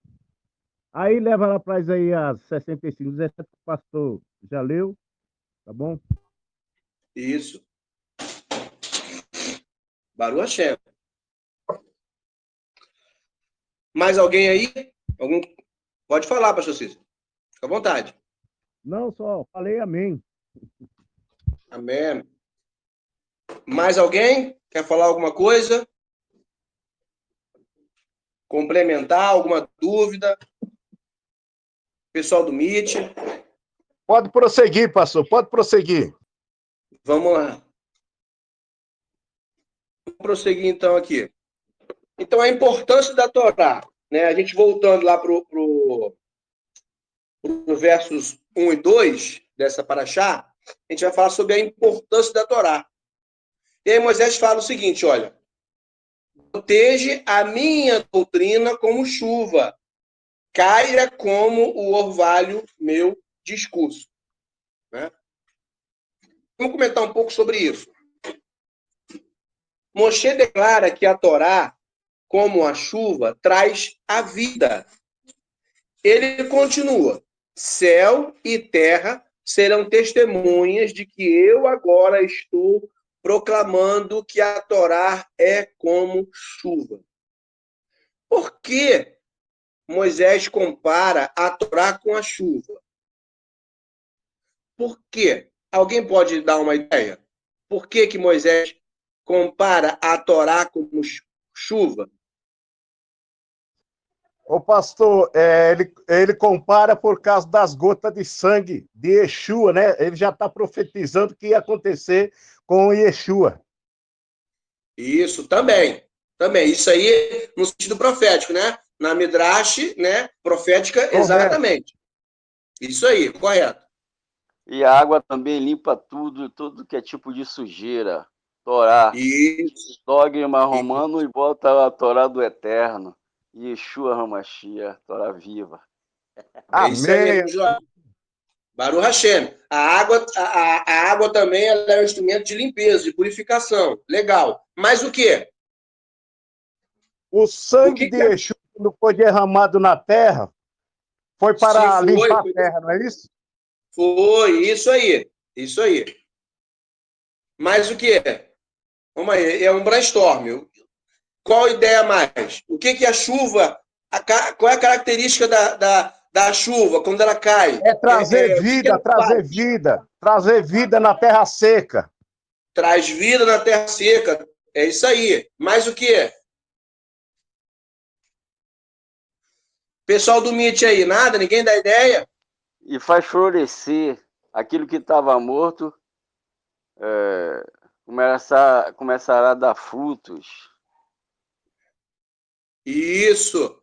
Aí leva lá para Isaías 65, 17, que o pastor já leu, tá bom? Isso. Baruch Hashem. Mais alguém aí? Algum... Pode falar, pastor Cícero. Fica à vontade. Não, só falei amém. Amém. Mais alguém? Quer falar alguma coisa? Complementar? Alguma dúvida? Pessoal do Meet? Pode prosseguir, pastor, pode prosseguir. Vamos lá. Vamos prosseguir então aqui. Então, a importância da Torá, né? A gente voltando lá para os versos 1 e 2 dessa paraxá, a gente vai falar sobre a importância da Torá. E aí Moisés fala o seguinte, olha, proteja a minha doutrina como chuva, caia como o orvalho meu discurso. Né? Vamos comentar um pouco sobre isso. Moshe declara que a Torá, como a chuva, traz a vida. Ele continua, céu e terra serão testemunhas de que eu agora estou proclamando que a Torá é como chuva. Por que Moisés compara a Torá com a chuva? Por quê? Alguém pode dar uma ideia? Por que Moisés compara a Torá como chuva? O pastor, ele compara por causa das gotas de sangue de Yeshua, né? Ele já está profetizando o que ia acontecer com Yeshua. Isso também. Também. Isso aí no sentido profético, né? Na Midrash, né? Profética, Correto. exatamente. Isso aí, correto. E a água também limpa tudo que é tipo de sujeira. Torá. Isso. Dogma romano e volta a Torá do Eterno. Yeshua Hamashia, Torá viva. É isso aí mesmo, João. Baruch Hashem. A água também ela é um instrumento de limpeza, de purificação. Legal. Mas o quê? O sangue de Yeshua, quando foi derramado na terra, foi para limpar a terra, não é isso? Foi, isso aí. Isso aí. Mas o quê? Vamos aí, é um brainstorm. Qual a ideia mais? O que a chuva... Qual é a característica da chuva quando ela cai? É trazer vida, trazer vida. Trazer vida na terra seca. Traz vida na terra seca. É isso aí. Mais o quê? Pessoal do Meet aí, nada? Ninguém dá ideia? E faz florescer aquilo que estava morto, começará a dar frutos. Isso.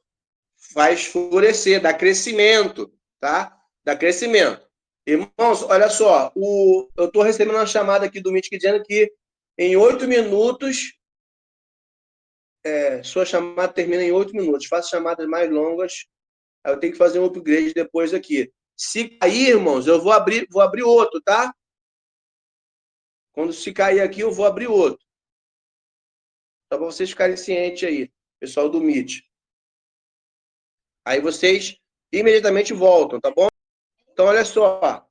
Faz florescer, dá crescimento, tá? Dá crescimento. Irmãos, olha só, eu estou recebendo uma chamada aqui do Meet dizendo que em 8 minutos, sua chamada termina em 8 minutos. Faço chamadas mais longas, aí eu tenho que fazer um upgrade depois aqui. Se cair, irmãos, eu vou abrir outro, tá? Quando se cair aqui, eu vou abrir outro. Só para vocês ficarem cientes aí, pessoal do Meet. Aí vocês imediatamente voltam, tá bom? Então, olha só.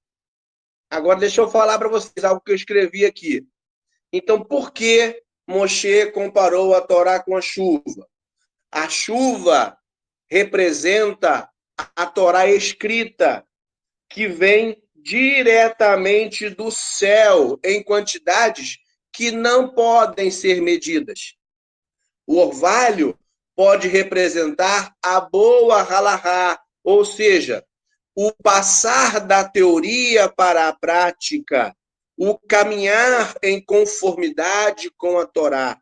Agora, deixa eu falar para vocês algo que eu escrevi aqui. Então, por que Moshe comparou a Torá com a chuva? A chuva representa a Torá escrita, que vem diretamente do céu, em quantidades que não podem ser medidas. O orvalho pode representar a boa halahá, ou seja, o passar da teoria para a prática, o caminhar em conformidade com a Torá.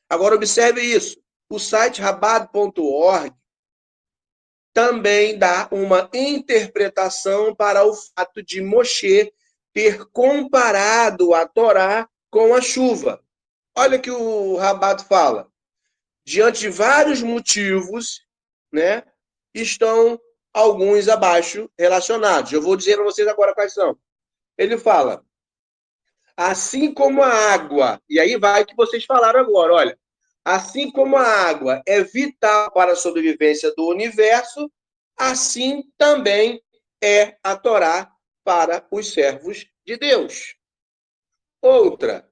Agora, observe isso. O site rabad.org também dá uma interpretação para o fato de Moshe ter comparado a Torá com a chuva. Olha o que o Rabat fala. Diante de vários motivos, né, estão alguns abaixo relacionados. Eu vou dizer a vocês agora quais são. Ele fala, assim como a água, e aí vai o que vocês falaram agora, olha, assim como a água é vital para a sobrevivência do universo, assim também é a Torá para os servos de Deus. Outra,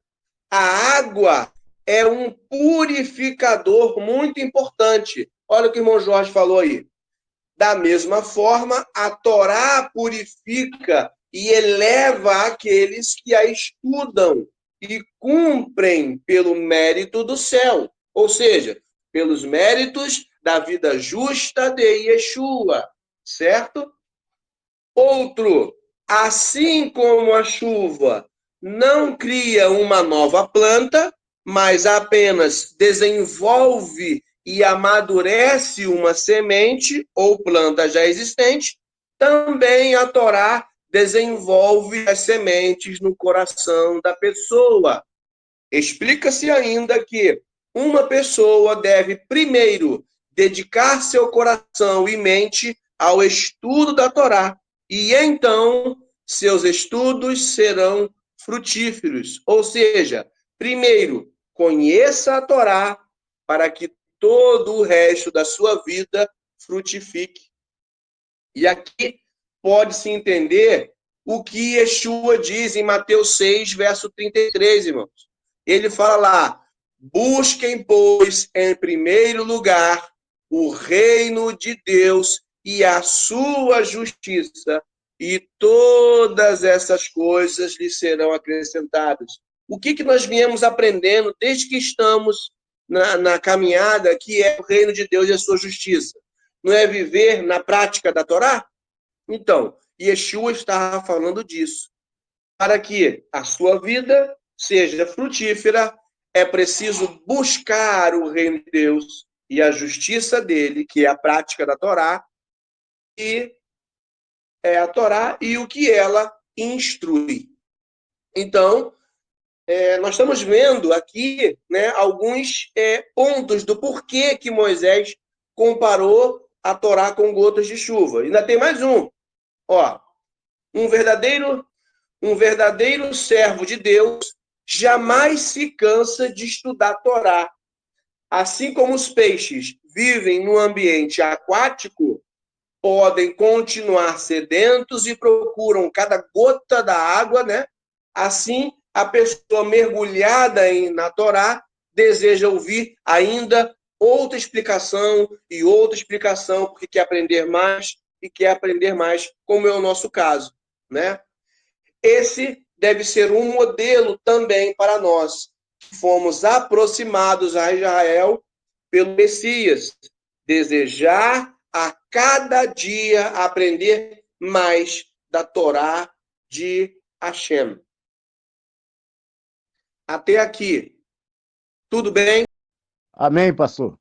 a água é um purificador muito importante. Olha o que o irmão Jorge falou aí. Da mesma forma, a Torá purifica e eleva aqueles que a estudam e cumprem pelo mérito do céu, ou seja, pelos méritos da vida justa de Yeshua, certo? Outro, assim como a chuva não cria uma nova planta, mas apenas desenvolve e amadurece uma semente ou planta já existente, também a Torá desenvolve as sementes no coração da pessoa. Explica-se ainda que uma pessoa deve primeiro dedicar seu coração e mente ao estudo da Torá, e então seus estudos serão frutíferos. Ou seja, primeiro, conheça a Torá para que todo o resto da sua vida frutifique. E aqui pode-se entender o que Yeshua diz em Mateus 6, verso 33, irmãos. Ele fala lá, busquem, pois, em primeiro lugar o reino de Deus e a sua justiça, e todas essas coisas lhe serão acrescentadas. O que nós viemos aprendendo desde que estamos na caminhada, que é o reino de Deus e a sua justiça? Não é viver na prática da Torá? Então, Yeshua estava falando disso. Para que a sua vida seja frutífera, é preciso buscar o reino de Deus e a justiça dele, que é a prática da Torá, e é a Torá e o que ela instrui. Então, nós estamos vendo aqui, né, alguns pontos do porquê que Moisés comparou a Torá com gotas de chuva. Ainda tem mais um. Ó, um verdadeiro servo de Deus jamais se cansa de estudar a Torá. Assim como os peixes vivem no ambiente aquático, podem continuar sedentos e procuram cada gota da água, né? Assim, a pessoa mergulhada na Torá deseja ouvir ainda outra explicação, porque quer aprender mais e quer aprender mais, como é o nosso caso, né? Esse deve ser um modelo também para nós, que fomos aproximados a Israel pelo Messias, desejar a cada dia aprender mais da Torá de Hashem. Até aqui, tudo bem? Amém, pastor.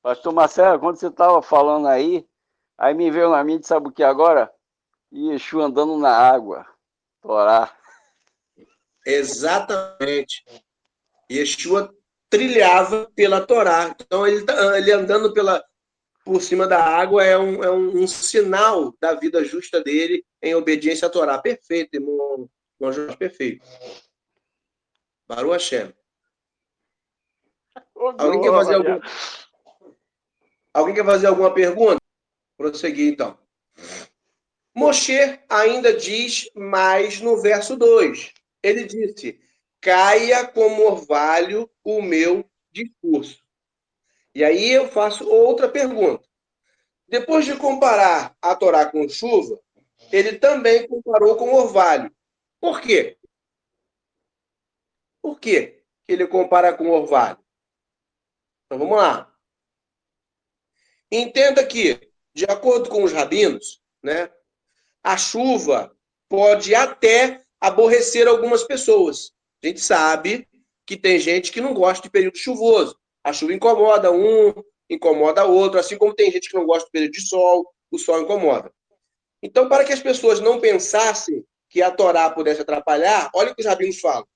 Pastor Marcelo, quando você estava falando aí me veio na mente, sabe o que agora? Yeshua andando na água, Torá. Exatamente. Yeshua trilhava pela Torá. Então, ele andando por cima da água é um sinal da vida justa dele em obediência à Torá. Perfeito, irmão Jorge, perfeito. Baruch Hashem. Alguém quer fazer alguma pergunta? Prosseguir, então. Moshe ainda diz mais no verso 2. Ele disse, caia como orvalho o meu discurso. E aí eu faço outra pergunta. Depois de comparar a Torá com chuva, ele também comparou com orvalho. Por quê? Por que ele compara com orvalho? Então vamos lá. Entenda que, de acordo com os rabinos, né, a chuva pode até aborrecer algumas pessoas. A gente sabe que tem gente que não gosta de período chuvoso. A chuva incomoda um, incomoda outro, assim como tem gente que não gosta do período de sol, o sol incomoda. Então, para que as pessoas não pensassem que a Torá pudesse atrapalhar, olha o que os rabinos falam.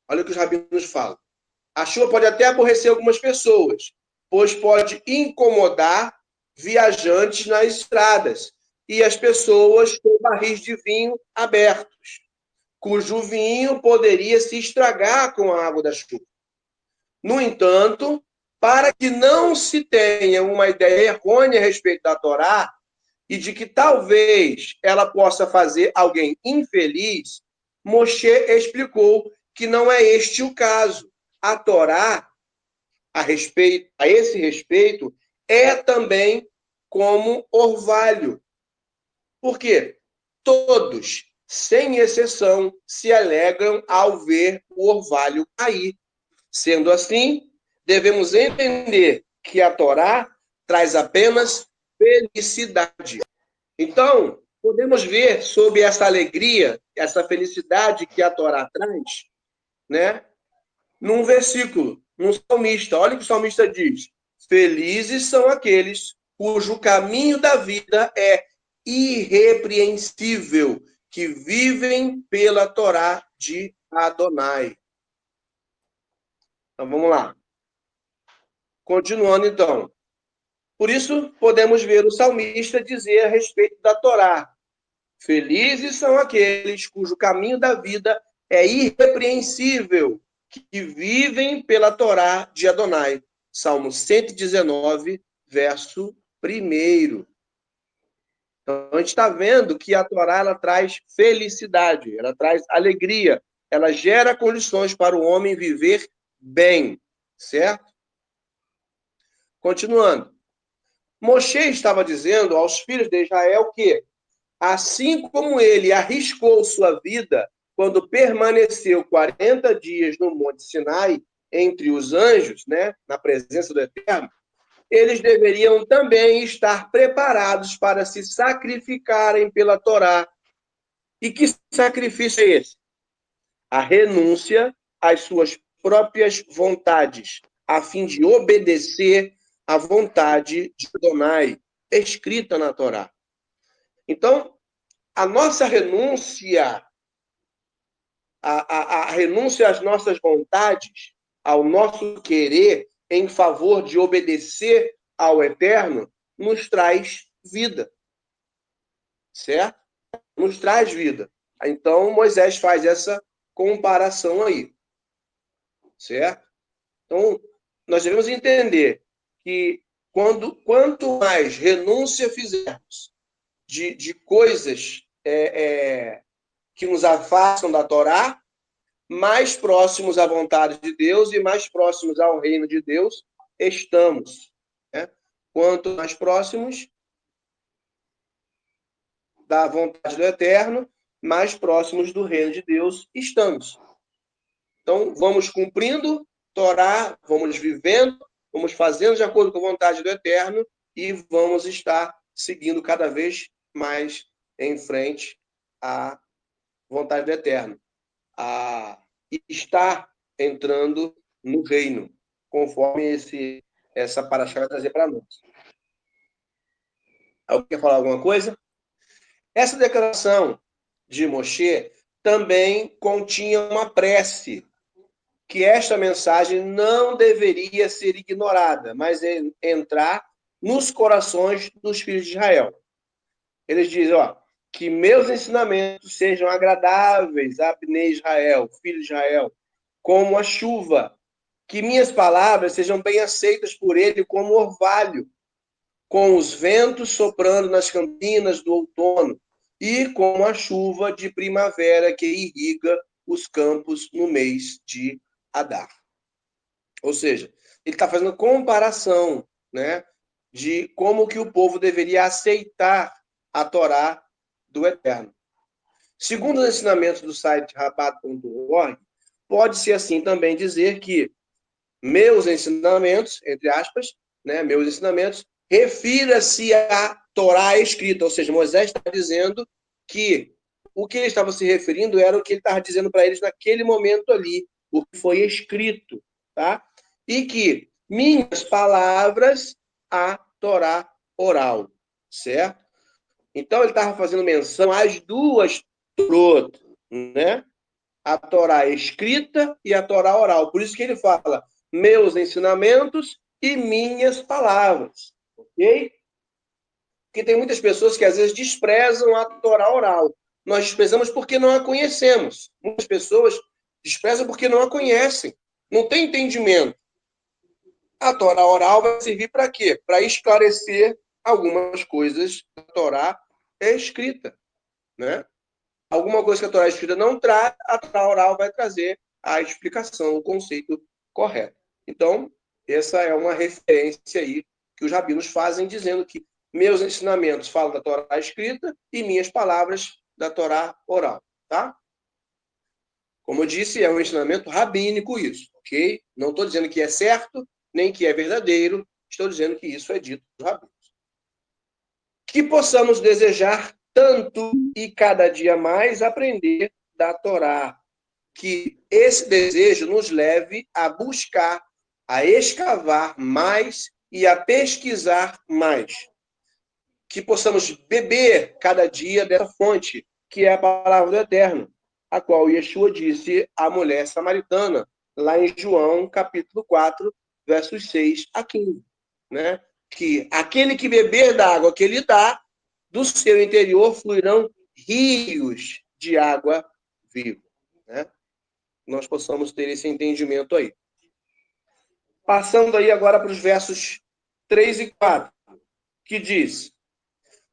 Olha o que os rabinos falam. A chuva pode até aborrecer algumas pessoas, pois pode incomodar viajantes nas estradas e as pessoas com barris de vinho abertos, cujo vinho poderia se estragar com a água da chuva. No entanto, para que não se tenha uma ideia errônea a respeito da Torá e de que talvez ela possa fazer alguém infeliz, Moshe explicou que não é este o caso. A Torá, a esse respeito, é também como orvalho. Por quê? Todos, sem exceção, se alegram ao ver o orvalho cair. Sendo assim, devemos entender que a Torá traz apenas felicidade. Então, podemos ver sobre essa alegria, essa felicidade que a Torá traz, né? Num versículo, num salmista. Olha o que o salmista diz: felizes são aqueles cujo caminho da vida é irrepreensível, que vivem pela Torá de Adonai. Então, vamos lá. Continuando, então. Por isso, podemos ver o salmista dizer a respeito da Torá: felizes são aqueles cujo caminho da vida é irrepreensível, que vivem pela Torá de Adonai. Salmo 119, verso 1. Então, a gente está vendo que a Torá ela traz felicidade, ela traz alegria, ela gera condições para o homem viver bem, certo? Continuando. Moshe estava dizendo aos filhos de Israel que, assim como ele arriscou sua vida quando permaneceu 40 dias no Monte Sinai, entre os anjos, né, na presença do Eterno, eles deveriam também estar preparados para se sacrificarem pela Torá. E que sacrifício é esse? A renúncia às suas próprias vontades, a fim de obedecer à vontade de Adonai, escrita na Torá. Então, a nossa renúncia, a renúncia às nossas vontades, ao nosso querer em favor de obedecer ao Eterno, nos traz vida. Certo? Nos traz vida. Então, Moisés faz essa comparação aí. Certo? Então, nós devemos entender que quanto mais renúncia fizermos de coisas que nos afastam da Torá, mais próximos à vontade de Deus e mais próximos ao reino de Deus estamos. Né? Quanto mais próximos da vontade do Eterno, mais próximos do reino de Deus estamos. Então, vamos cumprindo Torá, vamos vivendo, vamos fazendo de acordo com a vontade do Eterno e vamos estar seguindo cada vez mais em frente à vontade do Eterno, a estar entrando no reino, conforme essa paraxá vai trazer para nós. Alguém quer falar alguma coisa? Essa declaração de Moshe também continha uma prece, que esta mensagem não deveria ser ignorada, mas entrar nos corações dos filhos de Israel. Eles dizem, que meus ensinamentos sejam agradáveis a Bnei Israel, filho de Israel, como a chuva, que minhas palavras sejam bem aceitas por ele como orvalho, com os ventos soprando nas campinas do outono, e como a chuva de primavera que irriga os campos no mês de Adar. Ou seja, ele está fazendo comparação, né, de como que o povo deveria aceitar a Torá do Eterno. Segundo os ensinamentos do site rabat.org, pode-se assim também dizer que meus ensinamentos, entre aspas, né, meus ensinamentos, refira-se à Torá escrita, ou seja, Moisés está dizendo que o que ele estava se referindo era o que ele estava dizendo para eles naquele momento ali, o que foi escrito, tá? E que minhas palavras, a Torá oral, certo? Então ele estava fazendo menção às duas Torot, né? A Torá escrita e a Torá oral. Por isso que ele fala meus ensinamentos e minhas palavras, ok? Porque tem muitas pessoas que às vezes desprezam a Torá oral. Nós desprezamos porque não a conhecemos. Muitas pessoas desprezam porque não a conhecem. Não tem entendimento. A Torá oral vai servir para quê? Para esclarecer algumas coisas da Torá escrita, né? Alguma coisa que a Torá escrita não traz, a Torá oral vai trazer a explicação, o conceito correto. Então, essa é uma referência aí que os rabinos fazem, dizendo que meus ensinamentos falam da Torá escrita e minhas palavras da Torá oral, tá? Como eu disse, é um ensinamento rabínico isso, ok? Não estou dizendo que é certo, nem que é verdadeiro, estou dizendo que isso é dito por rabinos. Que possamos desejar tanto e cada dia mais aprender da Torá, que esse desejo nos leve a buscar, a escavar mais e a pesquisar mais. Que possamos beber cada dia dessa fonte, que é a palavra do Eterno, a qual Yeshua disse à mulher samaritana, lá em João, capítulo 4, versos 6 a 15, né? Que aquele que beber da água que ele dá, do seu interior fluirão rios de água viva, né? Nós possamos ter esse entendimento aí. Passando aí agora para os versos 3 e 4, que diz: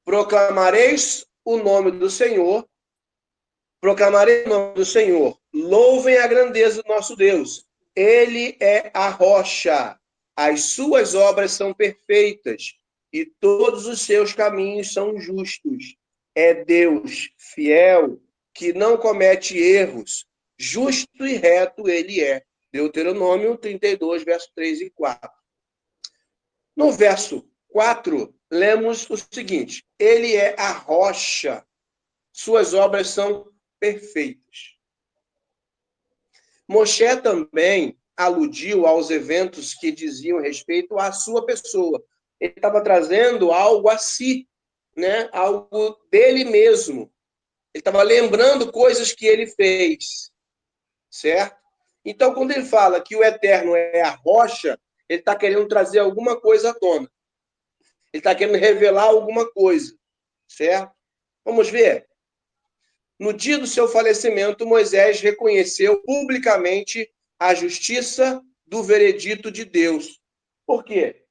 proclamareis o nome do Senhor, proclamarei o nome do Senhor, louvem a grandeza do nosso Deus, ele é a rocha, as suas obras são perfeitas, e todos os seus caminhos são justos. É Deus fiel, que não comete erros, justo e reto ele é. Deuteronômio 32, verso 3 e 4. No verso 4, lemos o seguinte: ele é a rocha, suas obras são perfeitas. Moshe também aludiu aos eventos que diziam respeito à sua pessoa. Ele estava trazendo algo a si, né? Algo dele mesmo. Ele estava lembrando coisas que ele fez, certo? Então, quando ele fala que o Eterno é a rocha, ele está querendo trazer alguma coisa à tona. Ele está querendo revelar alguma coisa, certo? Vamos ver. No dia do seu falecimento, Moisés reconheceu publicamente a justiça do veredito de Deus. Por quê?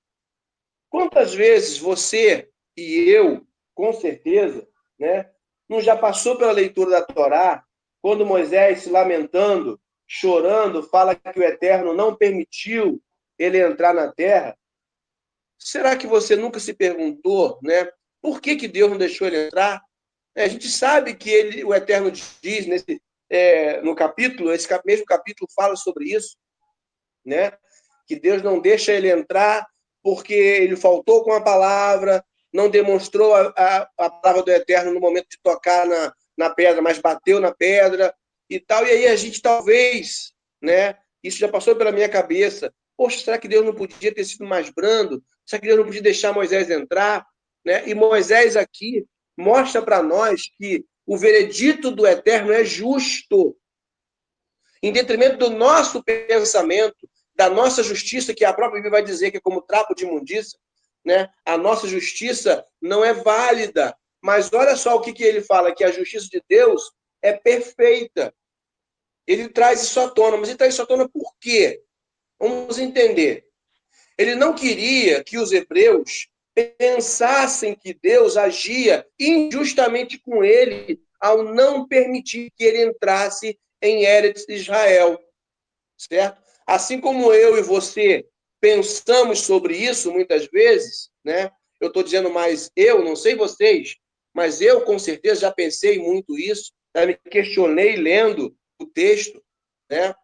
Quantas vezes você e eu, com certeza, né, não já passou pela leitura da Torá, quando Moisés, se lamentando, chorando, fala que o Eterno não permitiu ele entrar na terra? Será que você nunca se perguntou, né, por que Deus não deixou ele entrar? A gente sabe que o Eterno diz no capítulo, esse mesmo capítulo fala sobre isso, né? Que Deus não deixa ele entrar porque ele faltou com a palavra, não demonstrou a palavra do Eterno no momento de tocar na pedra, mas bateu na pedra e tal. E aí a gente talvez, né? Isso já passou pela minha cabeça. Poxa, será que Deus não podia ter sido mais brando? Será que Deus não podia deixar Moisés entrar? Né? E Moisés aqui mostra para nós que o veredito do Eterno é justo. Em detrimento do nosso pensamento, da nossa justiça, que a própria Bíblia vai dizer que é como trapo de imundícia, né? A nossa justiça não é válida. Mas olha só o que ele fala, que a justiça de Deus é perfeita. Ele traz isso à tona, mas ele traz isso à tona por quê? Vamos entender. Ele não queria que os hebreus pensassem que Deus agia injustamente com ele ao não permitir que ele entrasse em Eretz Israel, certo? Assim como eu e você pensamos sobre isso muitas vezes, né? Eu estou dizendo mais eu, não sei vocês, mas eu com certeza já pensei muito isso, já me questionei lendo o texto, né?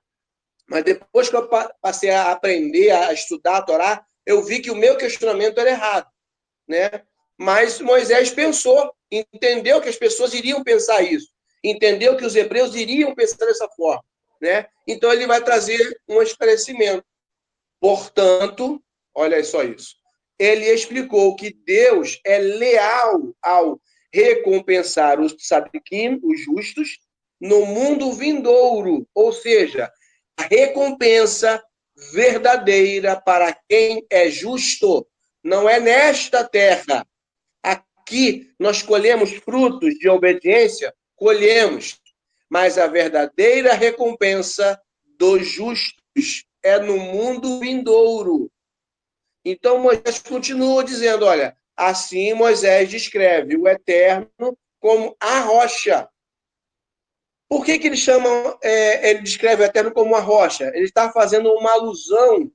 Mas depois que eu passei a aprender, a estudar a Torá, eu vi que o meu questionamento era errado, né? Mas Moisés pensou, entendeu que as pessoas iriam pensar isso. entendeu que os hebreus iriam pensar dessa forma, né? Então ele vai trazer um esclarecimento. Portanto, olha só isso. Ele explicou que Deus é leal ao recompensar os tzadikim, os justos, no mundo vindouro, ou seja, a recompensa verdadeira para quem é justo não é nesta terra. Aqui nós colhemos frutos de obediência, colhemos, mas a verdadeira recompensa dos justos é no mundo vindouro. Então Moisés continua dizendo, olha, assim Moisés descreve o Eterno como a rocha. Por que ele chama, ele descreve o Eterno como a rocha? Ele está fazendo uma alusão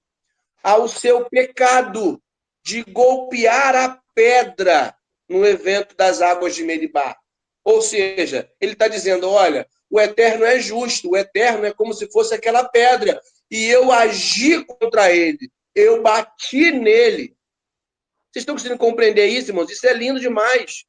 ao seu pecado de golpear a pedra no evento das águas de Meribá. Ou seja, ele está dizendo, olha, o Eterno é justo, o Eterno é como se fosse aquela pedra, e eu agi contra ele, eu bati nele. Vocês estão conseguindo compreender isso, irmãos? Isso é lindo demais.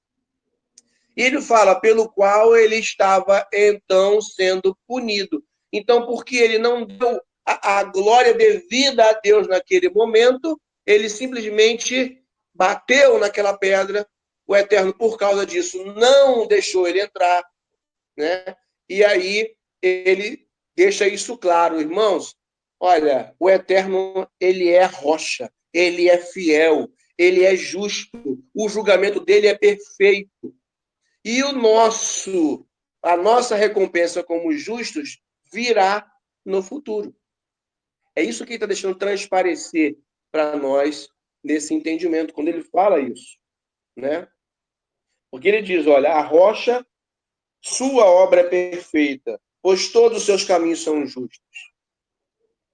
E ele fala, pelo qual ele estava, então, sendo punido. Então, porque ele não deu a glória devida a Deus naquele momento, ele simplesmente bateu naquela pedra, o Eterno, por causa disso, não deixou ele entrar, né? E aí ele deixa isso claro, irmãos. Olha, o Eterno, ele é rocha, ele é fiel, ele é justo, o julgamento dele é perfeito. E a nossa recompensa como justos virá no futuro. É isso que ele está deixando transparecer para nós nesse entendimento, quando ele fala isso, né? Porque ele diz, olha, a rocha, sua obra é perfeita, pois todos os seus caminhos são justos.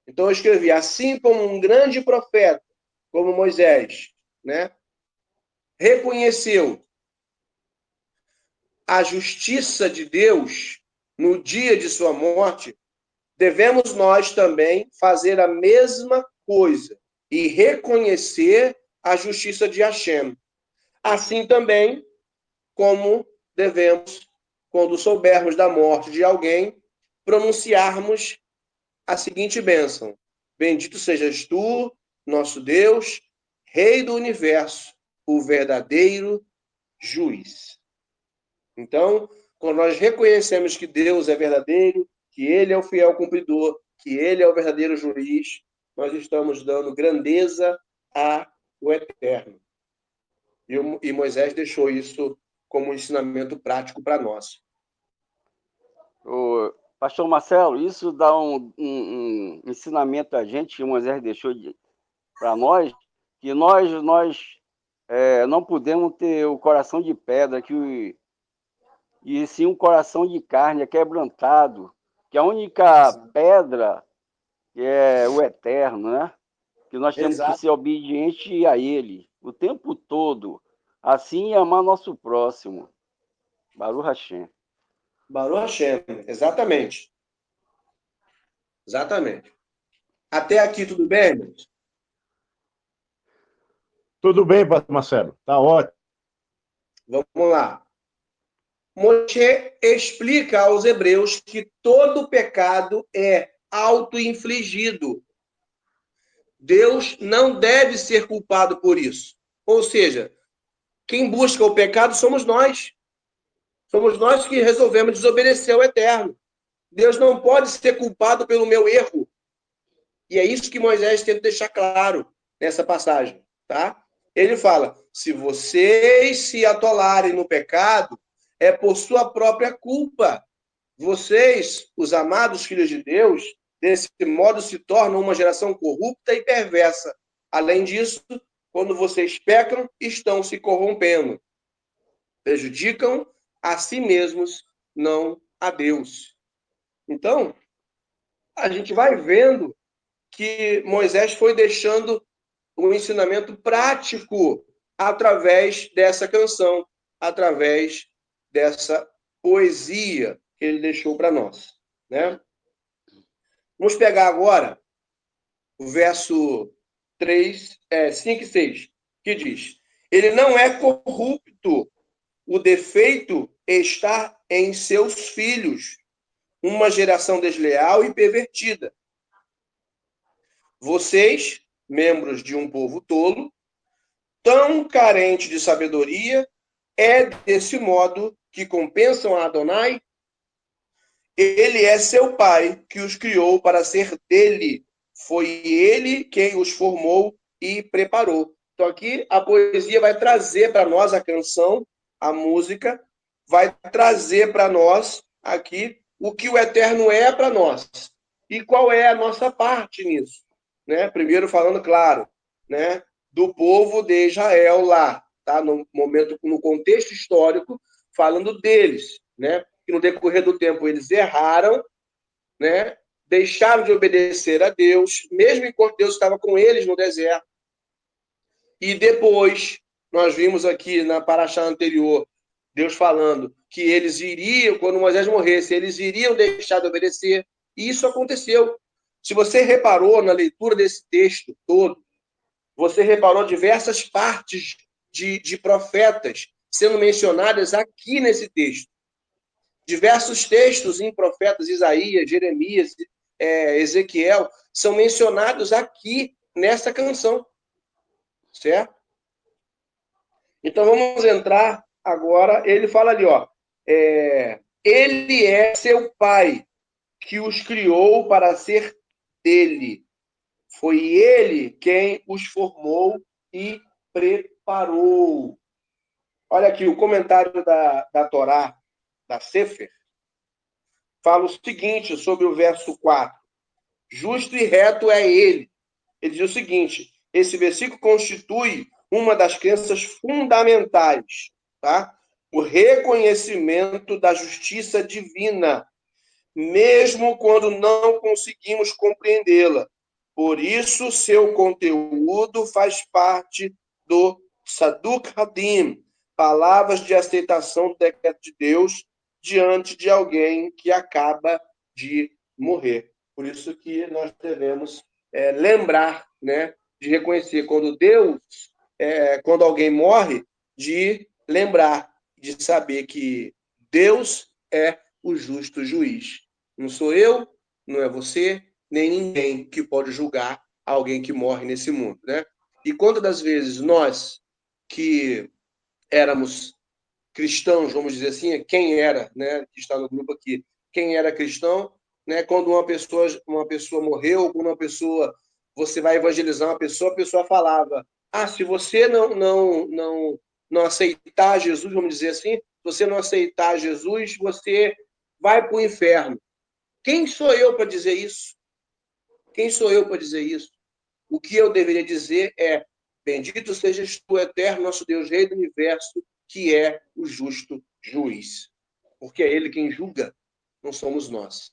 Então eu escrevi, assim como um grande profeta, como Moisés, né, reconheceu a justiça de Deus no dia de sua morte, devemos nós também fazer a mesma coisa e reconhecer a justiça de Hashem. Assim também como devemos, quando soubermos da morte de alguém, pronunciarmos a seguinte bênção: bendito sejas tu, nosso Deus, Rei do universo, o verdadeiro juiz. Então, quando nós reconhecemos que Deus é verdadeiro, que Ele é o fiel cumpridor, que Ele é o verdadeiro juiz, nós estamos dando grandeza ao Eterno. E Moisés deixou isso como um ensinamento prático para nós. Ô, Pastor Marcelo, isso dá um ensinamento a gente que Moisés deixou para nós, que nós não podemos ter o coração de pedra, e sim um coração de carne, quebrantado, que a única pedra é o Eterno, né? Que nós temos que ser obedientes a Ele o tempo todo, assim amar nosso próximo. Baruch Hashem. Baruch Hashem, exatamente. Exatamente. Até aqui tudo bem, irmãos? Tudo bem, pastor Marcelo? Tá ótimo. Vamos lá. Moshe explica aos hebreus que todo pecado é auto-infligido. Deus não deve ser culpado por isso. Ou seja, quem busca o pecado somos nós. Somos nós que resolvemos desobedecer ao Eterno. Deus não pode ser culpado pelo meu erro. E é isso que Moisés tenta deixar claro nessa passagem, tá? Ele fala, se vocês se atolarem no pecado, é por sua própria culpa. Vocês, os amados filhos de Deus, desse modo se tornam uma geração corrupta e perversa. Além disso, quando vocês pecam, estão se corrompendo. Prejudicam a si mesmos, não a Deus. Então, a gente vai vendo que Moisés foi deixando um ensinamento prático através dessa canção, através dessa poesia que ele deixou para nós, né? Vamos pegar agora o verso 5 e 6, que diz: ele não é corrupto, o defeito está em seus filhos uma geração desleal e pervertida. Vocês, membros de um povo tolo, tão carente de sabedoria, é desse modo que compensam a Adonai? Ele é seu pai, que os criou para ser dele. Foi ele quem os formou e preparou. Então aqui a poesia vai trazer para nós a canção, a música, vai trazer para nós aqui o que o Eterno é para nós. E qual é a nossa parte nisso? Né? Primeiro falando, claro, né, do povo de Israel lá, tá? No momento, no contexto histórico, falando deles, né? Que no decorrer do tempo eles erraram, né? Deixaram de obedecer a Deus, mesmo enquanto Deus estava com eles no deserto. E depois, nós vimos aqui na paraxá anterior, Deus falando que eles iriam, quando Moisés morresse, eles iriam deixar de obedecer. E isso aconteceu. Se você reparou na leitura desse texto todo, você reparou diversas partes de profetas sendo mencionadas aqui nesse texto. Diversos textos em profetas, Isaías, Jeremias, Ezequiel, são mencionados aqui nessa canção. Certo? Então vamos entrar agora. Ele fala ali, ó. Ele é seu pai, que os criou para ser dele. Foi ele quem os formou e preparou. Olha aqui, o comentário da Torá, da Sefer, fala o seguinte sobre o verso 4. Justo e reto é ele. Ele diz o seguinte, esse versículo constitui uma das crenças fundamentais, tá? O reconhecimento da justiça divina, mesmo quando não conseguimos compreendê-la. Por isso, seu conteúdo faz parte do Tzaduk Hadim, palavras de aceitação do decreto de Deus diante de alguém que acaba de morrer. Por isso que nós devemos lembrar, né, de reconhecer quando Deus, quando alguém morre, de lembrar, de saber que Deus é o justo juiz. Não sou eu, não é você, nem ninguém que pode julgar alguém que morre nesse mundo, né? E quantas das vezes nós que éramos cristãos, vamos dizer assim, quem era, né, que está no grupo aqui, quem era cristão, né, quando uma pessoa morreu, quando você vai evangelizar uma pessoa, a pessoa falava: "Ah, se você não aceitar Jesus, vamos dizer assim, se você não aceitar Jesus, você vai para o inferno". Quem sou eu para dizer isso? Quem sou eu para dizer isso? O que eu deveria dizer é: bendito sejas tu, eterno, nosso Deus, Rei do universo, que é o justo juiz. Porque é ele quem julga, não somos nós.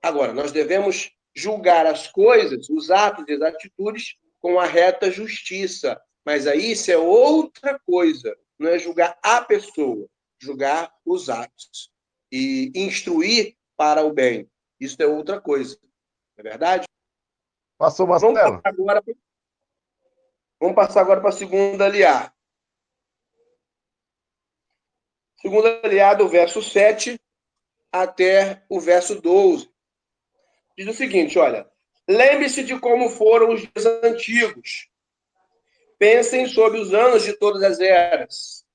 Agora, nós devemos julgar as coisas, os atos e as atitudes com a reta justiça. Mas aí isso é outra coisa. Não é julgar a pessoa, julgar os atos. E instruir para o bem. Isso é outra coisa. Não é verdade? Pastor Marcelo. Vamos passar agora para a segunda aliar. Segunda aliar do verso 7 até o verso 12. Diz o seguinte, olha: lembre-se de como foram os dias antigos. Pensem sobre os anos de todas as eras.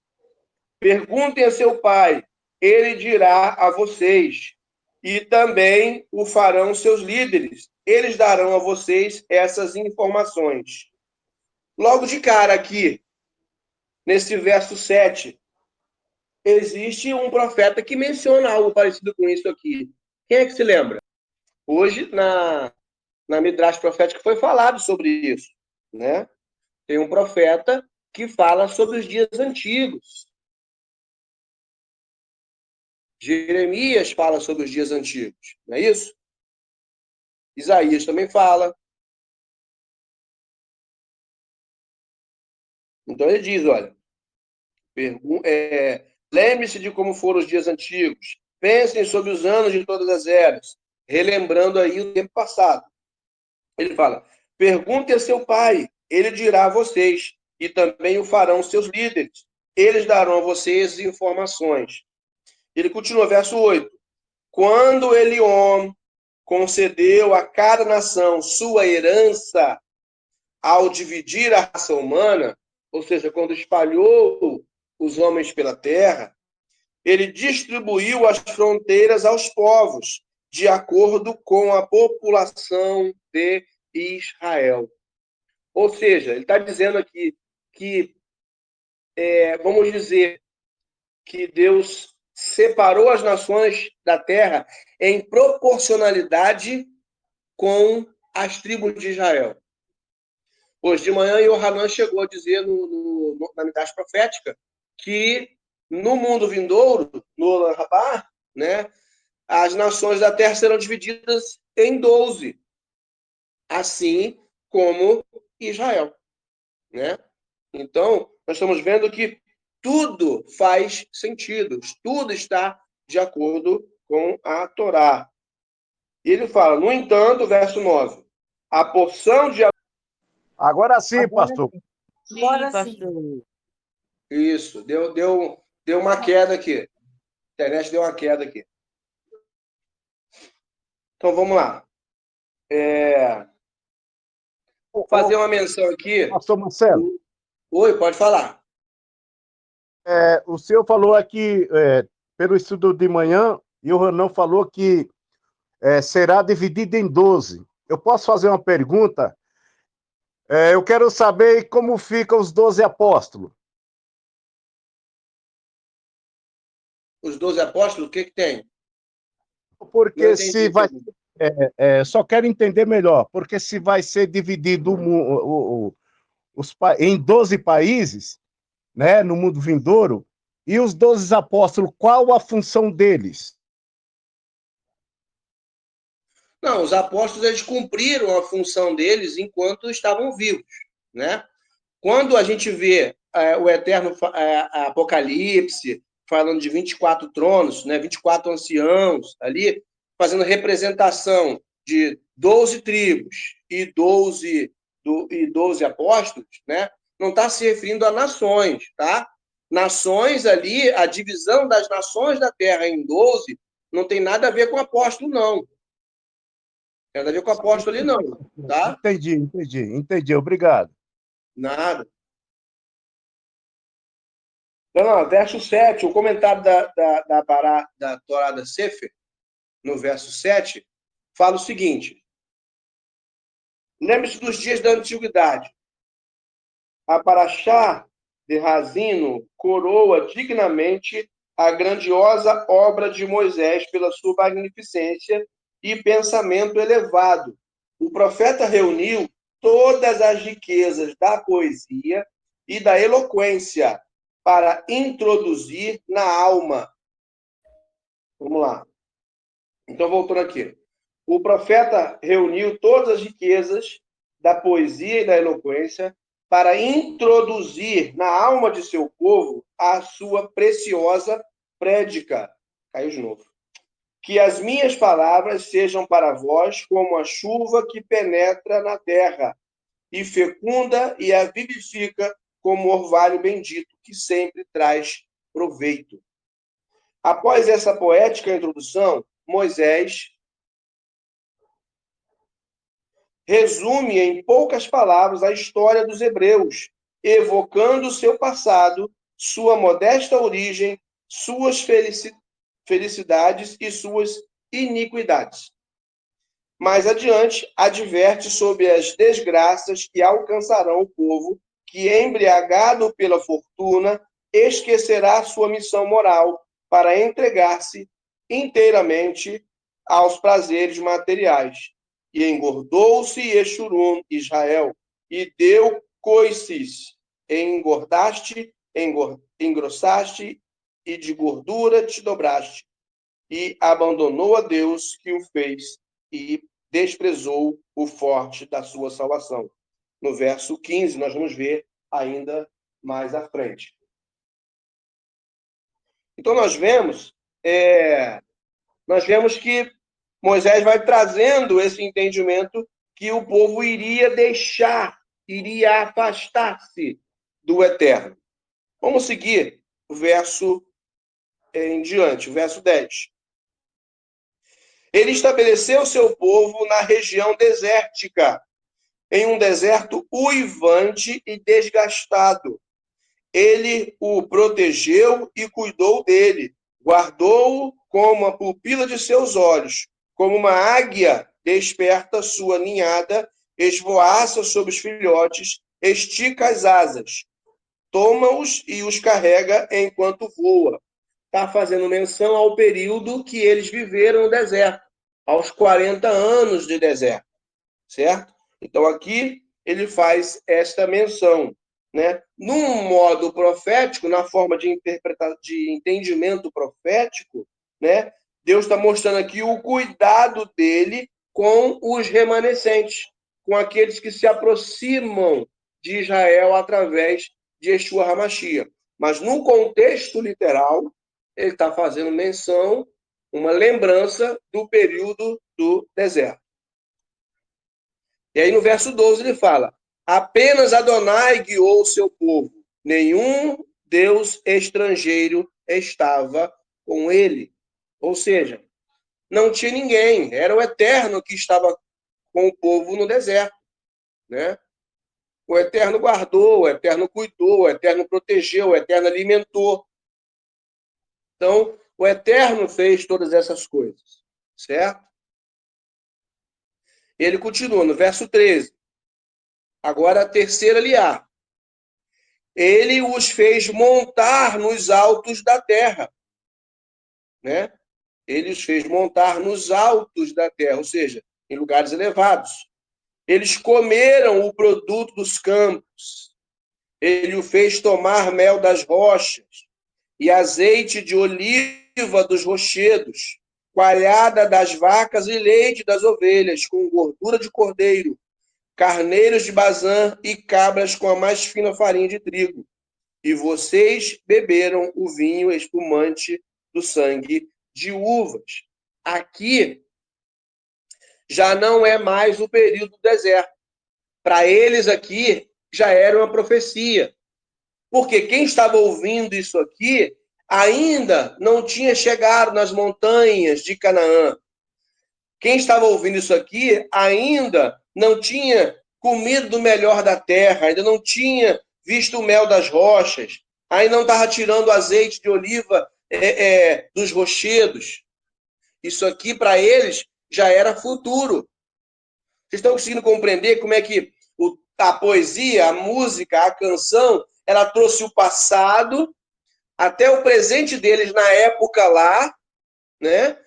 Perguntem a seu pai, ele dirá a vocês. E também o farão seus líderes. Eles darão a vocês essas informações. Logo de cara aqui, nesse verso 7, existe um profeta que menciona algo parecido com isso aqui. Quem é que se lembra? Hoje, na Midrash Profética, foi falado sobre isso, né? Tem um profeta que fala sobre os dias antigos. Jeremias fala sobre os dias antigos, não é isso? Isaías também fala. Então ele diz, olha, lembre-se de como foram os dias antigos. Pensem sobre os anos de todas as eras, relembrando aí o tempo passado. Ele fala, pergunte a seu pai, ele dirá a vocês, e também o farão seus líderes. Eles darão a vocês informações. Ele continua, verso 8. Quando Eliom concedeu a cada nação sua herança ao dividir a raça humana, ou seja, quando espalhou os homens pela terra, ele distribuiu as fronteiras aos povos, de acordo com a população de Israel. Ou seja, ele está dizendo aqui que, vamos dizer, que Deus separou as nações da terra em proporcionalidade com as tribos de Israel. Hoje de manhã, Yohanan chegou a dizer na unidade profética que no mundo vindouro, no Olam Rabá, né, as nações da terra serão divididas em 12, assim como Israel. Né? Então, nós estamos vendo que tudo faz sentido, tudo está de acordo com a Torá. E ele fala, no entanto, verso 9, a porção de... Agora sim, pastor. Agora sim. Isso, deu uma queda aqui. A internet deu uma queda aqui. Então, vamos lá. Vou fazer uma menção aqui. Pastor Marcelo. Oi, pode falar. O senhor falou aqui, pelo estudo de manhã, e o Renan falou que será dividido em 12. Eu posso fazer uma pergunta? Eu quero saber como ficam os 12 apóstolos. Os 12 apóstolos, o que tem? Porque se vai... só quero entender melhor, porque se vai ser dividido em 12 países, né, no mundo vindouro, e os 12 apóstolos, qual a função deles? Não, os apóstolos eles cumpriram a função deles enquanto estavam vivos, né? Quando a gente vê o eterno Apocalipse falando de 24 tronos, né, 24 anciãos ali, fazendo representação de 12 tribos e 12 apóstolos, né? Não está se referindo a nações, tá? Nações ali, a divisão das nações da terra em 12 não tem nada a ver com apóstolo, não. Tem nada a ver com o apóstolo ali, não. Tá? Entendi. Obrigado. Nada. Não, verso 7, o comentário da Torá da Sefer, no verso 7, fala o seguinte: lembre-se dos dias da antiguidade. A Paraxá de Razino coroa dignamente a grandiosa obra de Moisés pela sua magnificência e pensamento elevado. O profeta reuniu todas as riquezas da poesia e da eloquência para introduzir na alma. Vamos lá. Então, voltando aqui. O profeta reuniu todas as riquezas da poesia e da eloquência para introduzir na alma de seu povo a sua preciosa prédica. Caiu de novo. Que as minhas palavras sejam para vós como a chuva que penetra na terra e fecunda e a vivifica como orvalho bendito, que sempre traz proveito. Após essa poética introdução, Moisés resume em poucas palavras a história dos hebreus, evocando seu passado, sua modesta origem, suas felicidades e suas iniquidades. Mais adiante, adverte sobre as desgraças que alcançarão o povo que, embriagado pela fortuna, esquecerá sua missão moral para entregar-se inteiramente aos prazeres materiais. E engordou-se Yeshurun, Israel, e deu coices, engordaste, engrossaste, e de gordura te dobraste, e abandonou a Deus que o fez, e desprezou o forte da sua salvação. No verso 15, nós vamos ver ainda mais à frente. Então, nós vemos que Moisés vai trazendo esse entendimento que o povo iria afastar-se do Eterno. Vamos seguir o verso em diante, o verso 10. Ele estabeleceu seu povo na região desértica, em um deserto uivante e desgastado. Ele o protegeu e cuidou dele, guardou-o como a pupila de seus olhos, como uma águia desperta sua ninhada, esvoaça sobre os filhotes, estica as asas, toma-os e os carrega enquanto voa. Está fazendo menção ao período que eles viveram no deserto, aos 40 anos de deserto, certo? Então aqui ele faz esta menção, né? Num modo profético, na forma de de entendimento profético, né? Deus está mostrando aqui o cuidado dele com os remanescentes, com aqueles que se aproximam de Israel através de Yeshua HaMashiach. Mas no contexto literal, ele está fazendo menção, uma lembrança do período do deserto. E aí no verso 12 ele fala: apenas Adonai guiou o seu povo, nenhum Deus estrangeiro estava com ele. Ou seja, não tinha ninguém, era o Eterno que estava com o povo no deserto, né? O Eterno guardou, o Eterno cuidou, o Eterno protegeu, o Eterno alimentou. Então, o Eterno fez todas essas coisas, certo? Ele continua no verso 13. Agora a terceira liá. Ele os fez montar nos altos da terra, né? Ele os fez montar nos altos da terra, ou seja, em lugares elevados. Eles comeram o produto dos campos. Ele o fez tomar mel das rochas e azeite de oliva dos rochedos, coalhada das vacas e leite das ovelhas, com gordura de cordeiro, carneiros de Bazã e cabras com a mais fina farinha de trigo. E vocês beberam o vinho espumante do sangue de uvas. Aqui já não é mais o período do deserto. Para eles aqui já era uma profecia. Porque quem estava ouvindo isso aqui ainda não tinha chegado nas montanhas de Canaã. Quem estava ouvindo isso aqui ainda não tinha comido do melhor da terra, ainda não tinha visto o mel das rochas, ainda não estava tirando azeite de oliva dos rochedos. Isso aqui, para eles, já era futuro. Vocês estão conseguindo compreender como é que a poesia, a música, a canção, ela trouxe o passado até o presente deles na época lá, né?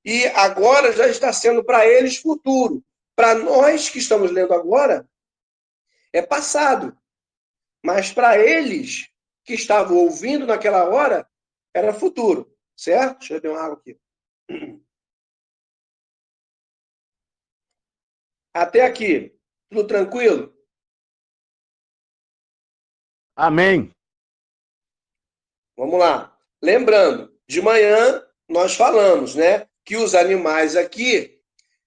E agora já está sendo para eles futuro. Para nós que estamos lendo agora, é passado. Mas para eles que estavam ouvindo naquela hora, era futuro. Certo? Deixa eu beber uma água aqui. Até aqui, tudo tranquilo? Amém. Vamos lá. Lembrando, de manhã nós falamos, né, que os animais aqui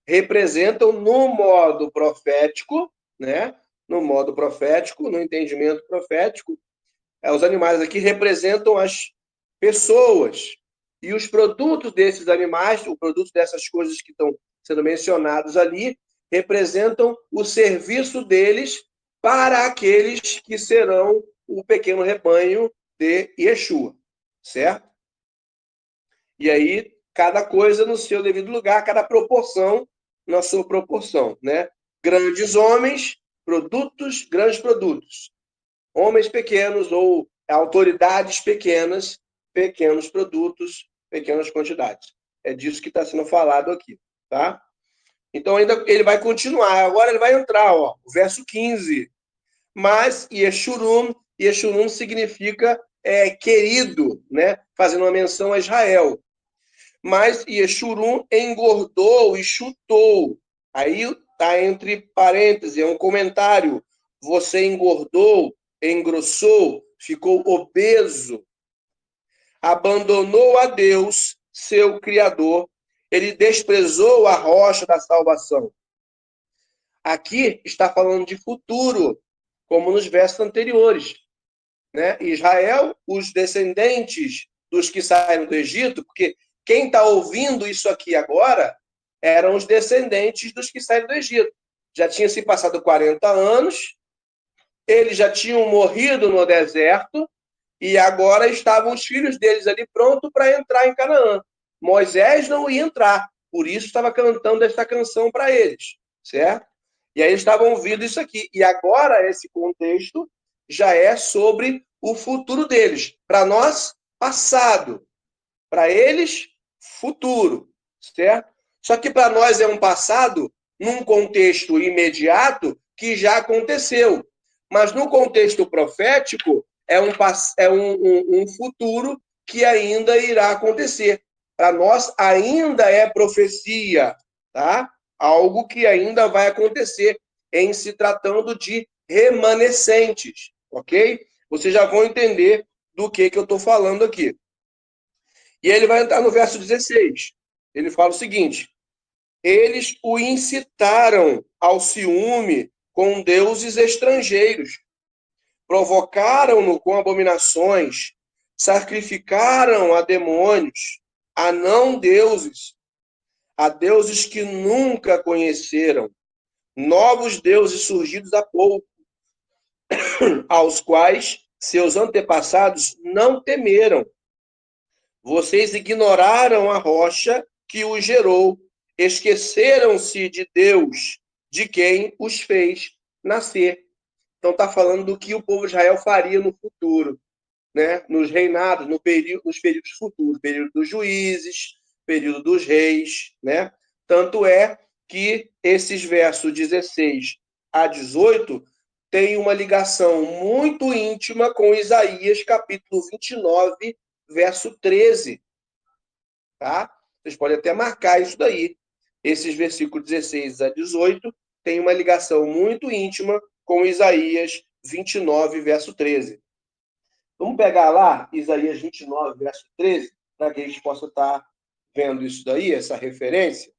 representam no modo profético, né, no modo profético, no entendimento profético, os animais aqui representam as pessoas. E os produtos desses animais, o produto dessas coisas que estão sendo mencionados ali, representam o serviço deles para aqueles que serão o pequeno rebanho de Yeshua, certo? E aí, cada coisa no seu devido lugar, cada proporção na sua proporção, né? Grandes homens, produtos, grandes produtos. Homens pequenos ou autoridades pequenas, pequenos produtos, pequenas quantidades. É disso que está sendo falado aqui, tá? Então, ainda ele vai continuar. Agora ele vai entrar, ó, o verso 15. Mas Yeshurun significa querido, né? Fazendo uma menção a Israel. Mas Yeshurun engordou e chutou. Aí está entre parênteses, é um comentário. Você engordou, engrossou, ficou obeso. Abandonou a Deus, seu Criador. Ele desprezou a rocha da salvação. Aqui está falando de futuro, como nos versos anteriores, né? Israel, os descendentes dos que saíram do Egito, porque quem está ouvindo isso aqui agora eram os descendentes dos que saíram do Egito. Já tinha se passado 40 anos, eles já tinham morrido no deserto, e agora estavam os filhos deles ali prontos para entrar em Canaã. Moisés não ia entrar, por isso estava cantando esta canção para eles, certo? E aí eles estavam ouvindo isso aqui. E agora esse contexto já é sobre o futuro deles. Para nós, passado. Para eles, futuro, certo? Só que para nós é um passado num contexto imediato que já aconteceu. Mas no contexto profético, é um futuro que ainda irá acontecer. Para nós, ainda é profecia, tá? Algo que ainda vai acontecer em se tratando de remanescentes, ok? Vocês já vão entender do que eu estou falando aqui. E ele vai entrar no verso 16. Ele fala o seguinte: eles o incitaram ao ciúme com deuses estrangeiros, provocaram-no com abominações, sacrificaram a demônios, a não deuses, a deuses que nunca conheceram, novos deuses surgidos há pouco, aos quais seus antepassados não temeram. Vocês ignoraram a rocha que os gerou, esqueceram-se de Deus, de quem os fez nascer. Então está falando do que o povo de Israel faria no futuro, né? Nos reinados, nos períodos futuros, período dos juízes, período dos reis, né? Tanto é que esses versos 16 a 18 têm uma ligação muito íntima com Isaías, capítulo 29, verso 13. Tá? Vocês podem até marcar isso daí. Esses versículos 16 a 18 têm uma ligação muito íntima com Isaías 29, verso 13. Vamos pegar lá Isaías 29, verso 13, para que a gente possa estar vendo isso daí, essa referência.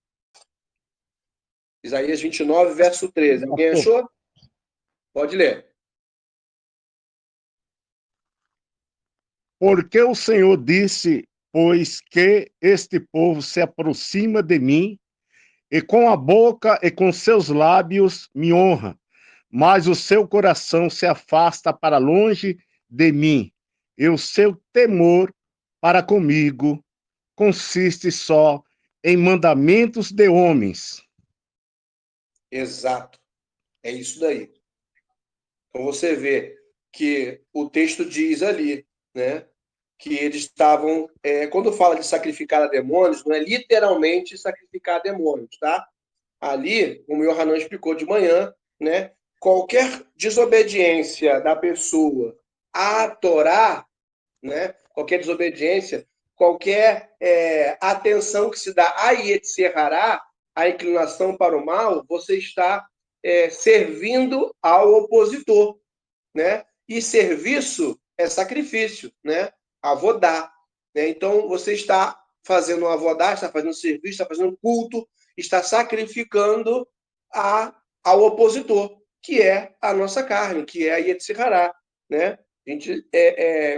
Isaías 29, verso 13. Alguém achou? Pode ler. Porque o Senhor disse, pois que este povo se aproxima de mim, e com a boca e com seus lábios me honra, mas o seu coração se afasta para longe de mim, e o seu temor para comigo consiste só em mandamentos de homens. Exato. É isso daí. Então você vê que o texto diz ali, né, que eles estavam, quando fala de sacrificar a demônios, não é literalmente sacrificar demônios, tá? Ali, como o Yohanan explicou de manhã, né, qualquer desobediência da pessoa à Torá, né, qualquer desobediência, qualquer atenção que se dá a Yetzirará, a inclinação para o mal, você está servindo ao opositor, né? E serviço é sacrifício, né? Avodá, né? Então, você está fazendo um avodá, está fazendo serviço, está fazendo culto, está sacrificando ao opositor, que é a nossa carne, que é a Yetzirará, né? A gente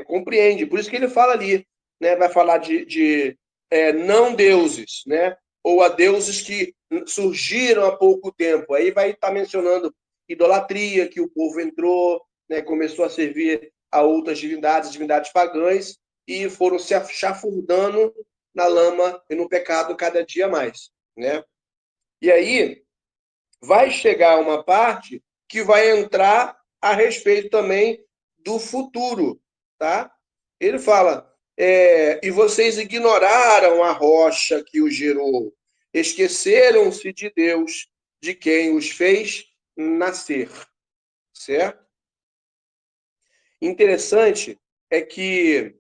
compreende. Por isso que ele fala ali, né? Vai falar de não deuses, né? Ou a deuses que surgiram há pouco tempo. Aí vai estar mencionando idolatria, que o povo entrou, né? Começou a servir a outras divindades pagãs, e foram se chafurdando na lama e no pecado cada dia mais, né? E aí vai chegar uma parte que vai entrar a respeito também do futuro, tá? Ele fala, e vocês ignoraram a rocha que os gerou, esqueceram-se de Deus, de quem os fez nascer, certo? Interessante é que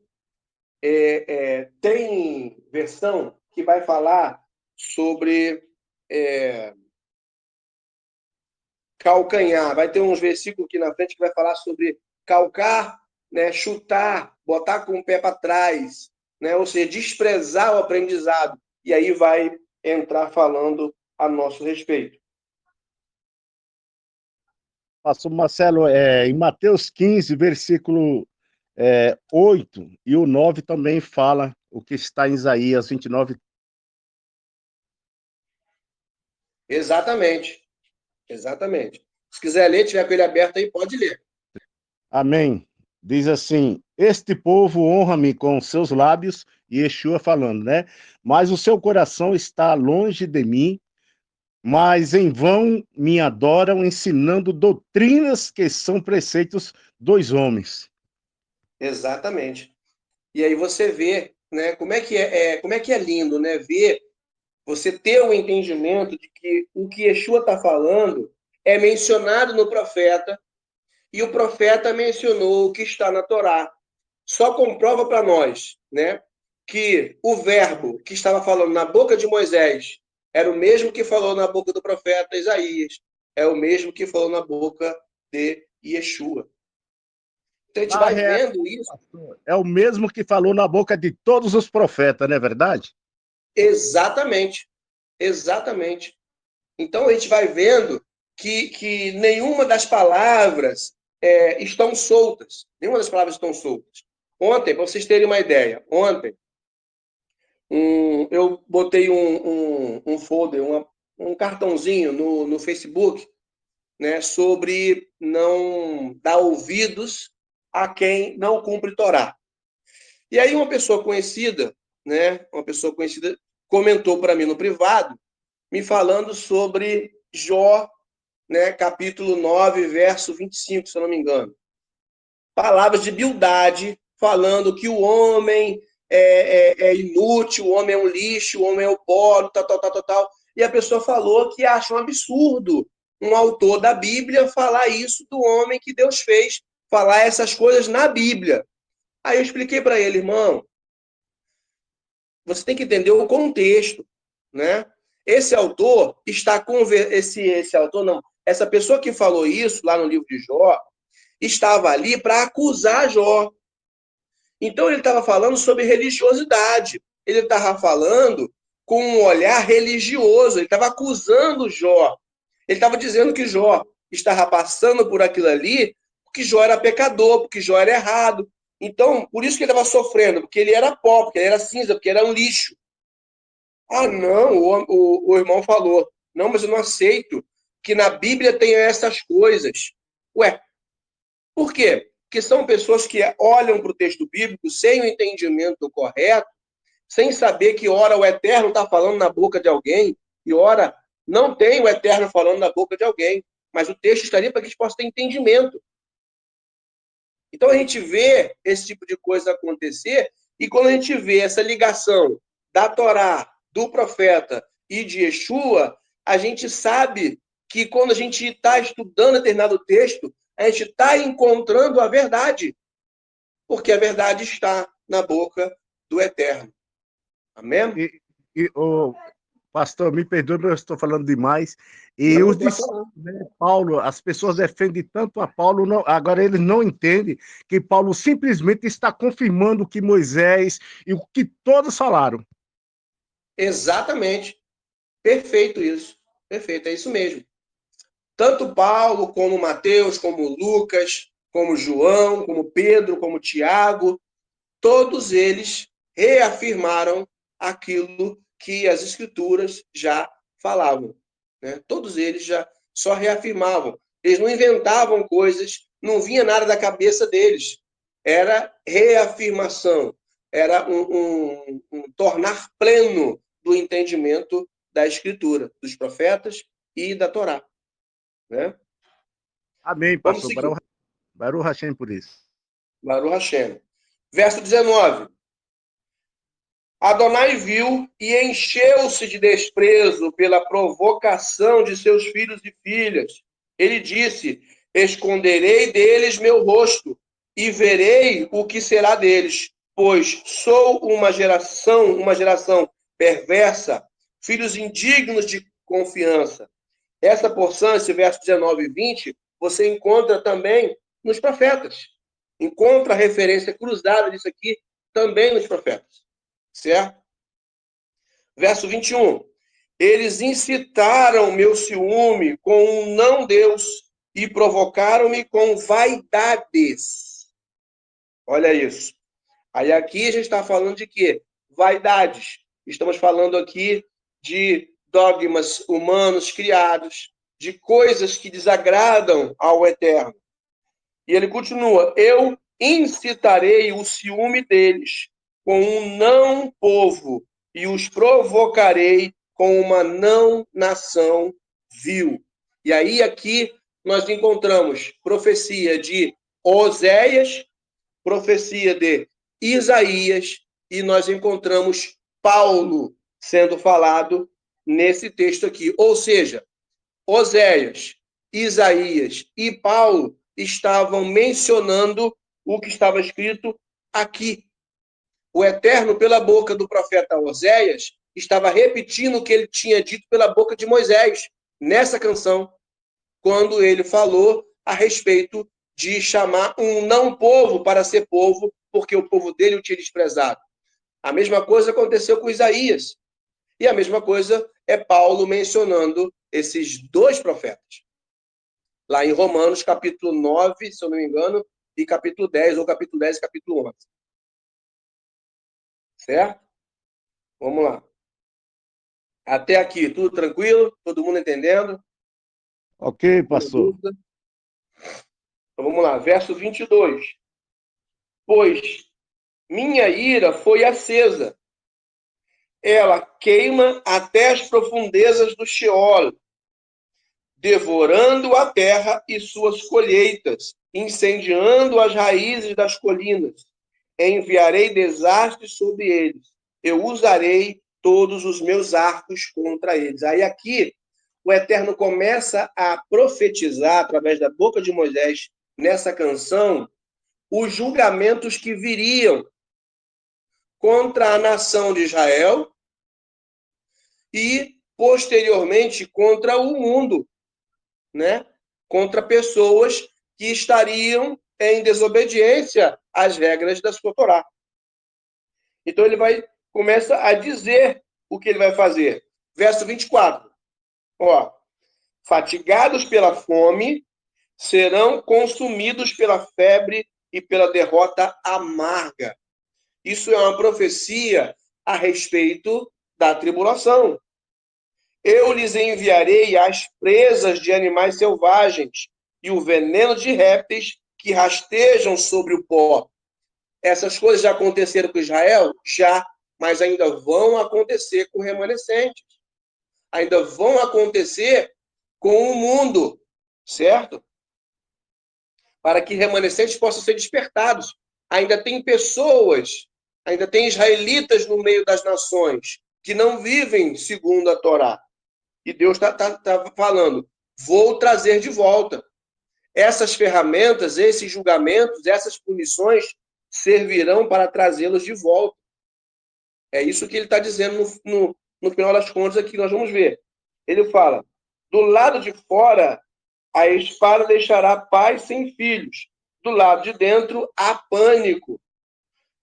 tem versão que vai falar sobre calcanhar. Vai ter uns versículos aqui na frente que vai falar sobre calcar, né, chutar, botar com o pé para trás, né, ou seja, desprezar o aprendizado. E aí vai entrar falando a nosso respeito. Pastor Marcelo, em Mateus 15, versículo 8 e o 9 também fala o que está em Isaías 29. Exatamente. Exatamente. Se quiser ler, tiver com ele aberto aí, pode ler. Amém. Diz assim: este povo honra-me com seus lábios, e Yeshua falando, né? Mas o seu coração está longe de mim, mas em vão me adoram, ensinando doutrinas que são preceitos dos homens. Exatamente. E aí você vê, né, como é que é lindo, né, ver você ter o entendimento de que o que Yeshua está falando é mencionado no profeta, e o profeta mencionou o que está na Torá. Só comprova para nós, né, que o verbo que estava falando na boca de Moisés era o mesmo que falou na boca do profeta Isaías, é o mesmo que falou na boca de Yeshua. Então a gente vai vendo isso. É o mesmo que falou na boca de todos os profetas, não é verdade? Exatamente. Exatamente. Então a gente vai vendo que nenhuma das palavras estão soltas. Nenhuma das palavras estão soltas. Ontem, para vocês terem uma ideia, eu botei um folder, um cartãozinho no Facebook, né, sobre não dar ouvidos a quem não cumpre Torá. E aí uma pessoa conhecida, né, comentou para mim no privado, me falando sobre Jó, né, capítulo 9, verso 25, se eu não me engano. Palavras de Bildade, falando que o homem é inútil, o homem é um lixo, o homem é o pó, tal. E a pessoa falou que acha um absurdo um autor da Bíblia falar isso do homem que Deus fez, falar essas coisas na Bíblia. Aí eu expliquei para ele, irmão, você tem que entender o contexto, né? Esse autor está esse autor não, essa pessoa que falou isso lá no livro de Jó estava ali para acusar Jó. Então ele estava falando sobre religiosidade. Ele estava falando com um olhar religioso. Ele estava acusando Jó. Ele estava dizendo que Jó estava passando por aquilo ali porque Jó era pecador, porque Jó era errado. Então, por isso que ele estava sofrendo, porque ele era pó, porque ele era cinza, porque ele era um lixo. Ah, não, o irmão falou. Não, mas eu não aceito que na Bíblia tenha essas coisas. Ué, por quê? Porque são pessoas que olham para o texto bíblico sem o entendimento correto, sem saber que ora o Eterno está falando na boca de alguém, e ora não tem o Eterno falando na boca de alguém. Mas o texto está ali para que a gente possa ter entendimento. Então a gente vê esse tipo de coisa acontecer, e quando a gente vê essa ligação da Torá, do profeta e de Yeshua, a gente sabe que quando a gente está estudando determinado texto, a gente está encontrando a verdade, porque a verdade está na boca do Eterno. Amém? Pastor, me perdoe, mas eu estou falando demais. E Não, os discípulos, né, Paulo, as pessoas defendem tanto a Paulo, não, agora eles não entendem que Paulo simplesmente está confirmando o que Moisés e o que todos falaram. Exatamente. Perfeito isso. Perfeito, é isso mesmo. Tanto Paulo, como Mateus, como Lucas, como João, como Pedro, como Tiago, todos eles reafirmaram aquilo que as Escrituras já falavam. Né? Todos eles já só reafirmavam. Eles não inventavam coisas, não vinha nada da cabeça deles. Era reafirmação, era um tornar pleno do entendimento da Escritura, dos profetas e da Torá. Né? Amém, Vamos pastor. seguir. Baruch Hashem por isso. Baruch Hashem. Verso 19. Adonai viu e encheu-se de desprezo pela provocação de seus filhos e filhas. Ele disse: esconderei deles meu rosto e verei o que será deles, pois sou uma geração perversa, filhos indignos de confiança. Essa porção, esse verso 19 e 20, você encontra também nos profetas. Encontra a referência cruzada disso aqui também nos profetas. Certo? Verso 21. Eles incitaram meu ciúme com um não Deus e provocaram-me com vaidades. Olha isso. Aí aqui a gente está falando de quê? Vaidades. Estamos falando aqui de dogmas humanos criados, de coisas que desagradam ao Eterno. E ele continua: eu incitarei o ciúme deles com um não povo e os provocarei com uma não nação vil. E aí aqui nós encontramos profecia de Oséias, profecia de Isaías, e nós encontramos Paulo sendo falado nesse texto aqui. Ou seja, Oséias, Isaías e Paulo estavam mencionando o que estava escrito aqui. O Eterno, pela boca do profeta Oséias, estava repetindo o que ele tinha dito pela boca de Moisés, nessa canção, quando ele falou a respeito de chamar um não povo para ser povo, porque o povo dele o tinha desprezado. A mesma coisa aconteceu com Isaías. E a mesma coisa é Paulo mencionando esses dois profetas. Lá em Romanos, capítulo 9, se eu não me engano, e capítulo 10, ou capítulo 10 e capítulo 11. Certo? Vamos lá. Até aqui, tudo tranquilo? Todo mundo entendendo? Ok, pastor. Então vamos lá, verso 22. Pois minha ira foi acesa, ela queima até as profundezas do Sheol, devorando a terra e suas colheitas, incendiando as raízes das colinas. Enviarei desastres sobre eles. Eu usarei todos os meus arcos contra eles. Aí aqui, o Eterno começa a profetizar, através da boca de Moisés, nessa canção, os julgamentos que viriam contra a nação de Israel e, posteriormente, contra o mundo, né? Contra pessoas que estariam em desobediência às regras da sua Torá. Então ele começa a dizer o que ele vai fazer. Verso 24. Ó, fatigados pela fome, serão consumidos pela febre e pela derrota amarga. Isso é uma profecia a respeito da tribulação. Eu lhes enviarei as presas de animais selvagens e o veneno de répteis que rastejam sobre o pó. Essas coisas já aconteceram com Israel? Já, mas ainda vão acontecer com remanescentes. Ainda vão acontecer com o mundo, certo? Para que remanescentes possam ser despertados. Ainda tem pessoas, ainda tem israelitas no meio das nações que não vivem segundo a Torá. E Deus está falando, vou trazer de volta. Essas ferramentas, esses julgamentos, essas punições servirão para trazê-los de volta. É isso que ele está dizendo no final das contas aqui, nós vamos ver. Ele fala, do lado de fora, a espada deixará pais sem filhos. Do lado de dentro, há pânico.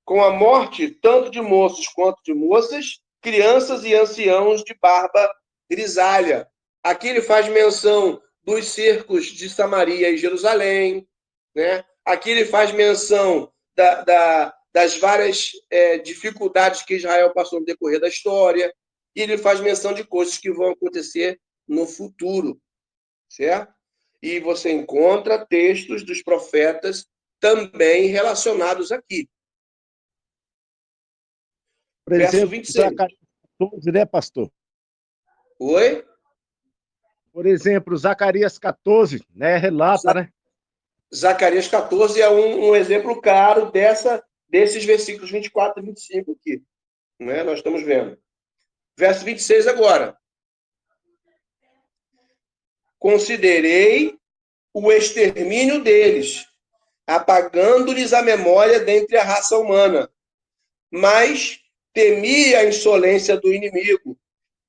Com a morte, tanto de moços quanto de moças, crianças e anciãos de barba grisalha. Aqui ele faz menção dos cercos de Samaria e Jerusalém, né? Aqui ele faz menção das várias dificuldades que Israel passou no decorrer da história, e ele faz menção de coisas que vão acontecer no futuro, certo? E você encontra textos dos profetas também relacionados aqui. Por Verso exemplo, 26. Zacarias 14, né, pastor? Oi? Por exemplo, Zacarias 14, né? Relata, né? Zacarias 14 é um exemplo claro desses versículos 24 e 25 aqui. Né? Nós estamos vendo. Verso 26 agora. Considerei o extermínio deles, apagando-lhes a memória dentre a raça humana. Mas temi a insolência do inimigo,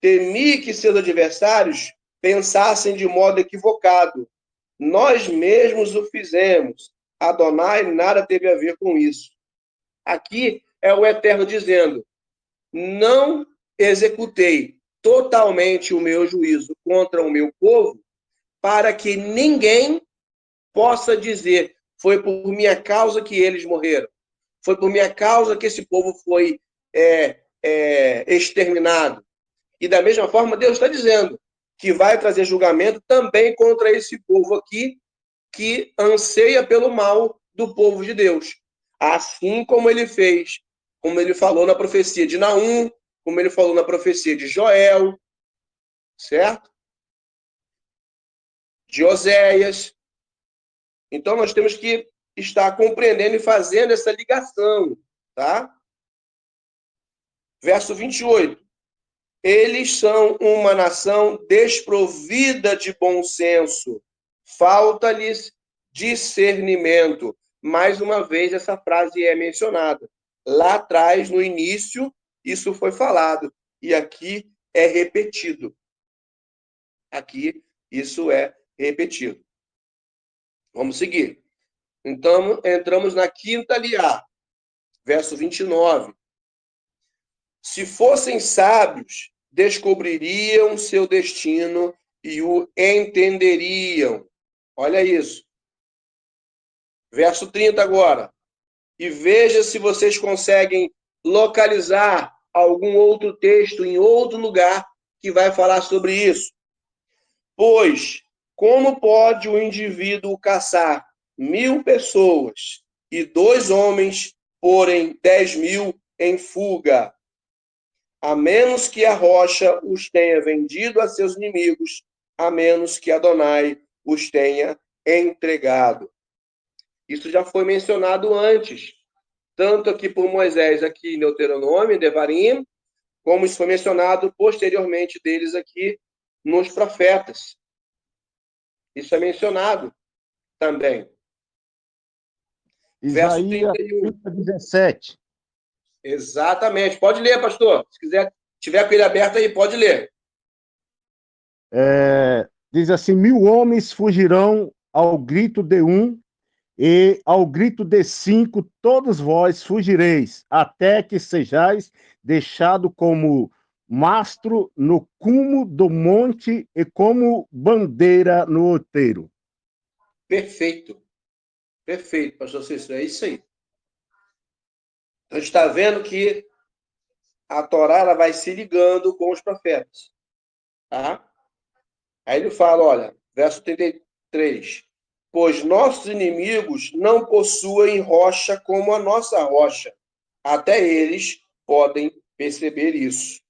temi que seus adversários pensassem de modo equivocado. Nós mesmos o fizemos. Adonai nada teve a ver com isso. Aqui é o Eterno dizendo, não executei totalmente o meu juízo contra o meu povo, para que ninguém possa dizer, foi por minha causa que eles morreram. foi por minha causa que esse povo foi exterminado. E da mesma forma, Deus está dizendo que vai trazer julgamento também contra esse povo aqui, que anseia pelo mal do povo de Deus. Assim como ele fez, como ele falou na profecia de Naum, como ele falou na profecia de Joel, certo? De Oséias. Então, nós temos que estar compreendendo e fazendo essa ligação, tá? Verso 28. Eles são uma nação desprovida de bom senso. Falta-lhes discernimento. Mais uma vez, essa frase é mencionada. Lá atrás, no início, isso foi falado. E aqui é repetido. Aqui, isso é repetido. Vamos seguir. Então, entramos na quinta liá, verso 29. Se fossem sábios, descobririam seu destino e o entenderiam. Olha isso. Verso 30 agora. E veja se vocês conseguem localizar algum outro texto em outro lugar que vai falar sobre isso. Pois, como pode o indivíduo caçar 1.000 pessoas e 2 homens porem 10.000 em fuga? A menos que a rocha os tenha vendido a seus inimigos, a menos que Adonai os tenha entregado. Isso já foi mencionado antes, tanto aqui por Moisés, aqui em Deuteronômio, Devarim, como isso foi mencionado posteriormente deles aqui nos profetas. Isso é mencionado também. Verso Isaías 31. 17. Exatamente. Pode ler, pastor. Se quiser, tiver com ele aberto aí, pode ler. Diz assim: 1.000 homens fugirão ao grito de um, e ao grito de 5, todos vós fugireis, até que sejais deixado como mastro no cume do monte e como bandeira no outeiro. Perfeito. Perfeito, pastor Cícero. É isso aí. A gente está vendo que a Torá ela vai se ligando com os profetas. Tá? Aí ele fala, olha, verso 33. Pois nossos inimigos não possuem rocha como a nossa rocha. Até eles podem perceber isso.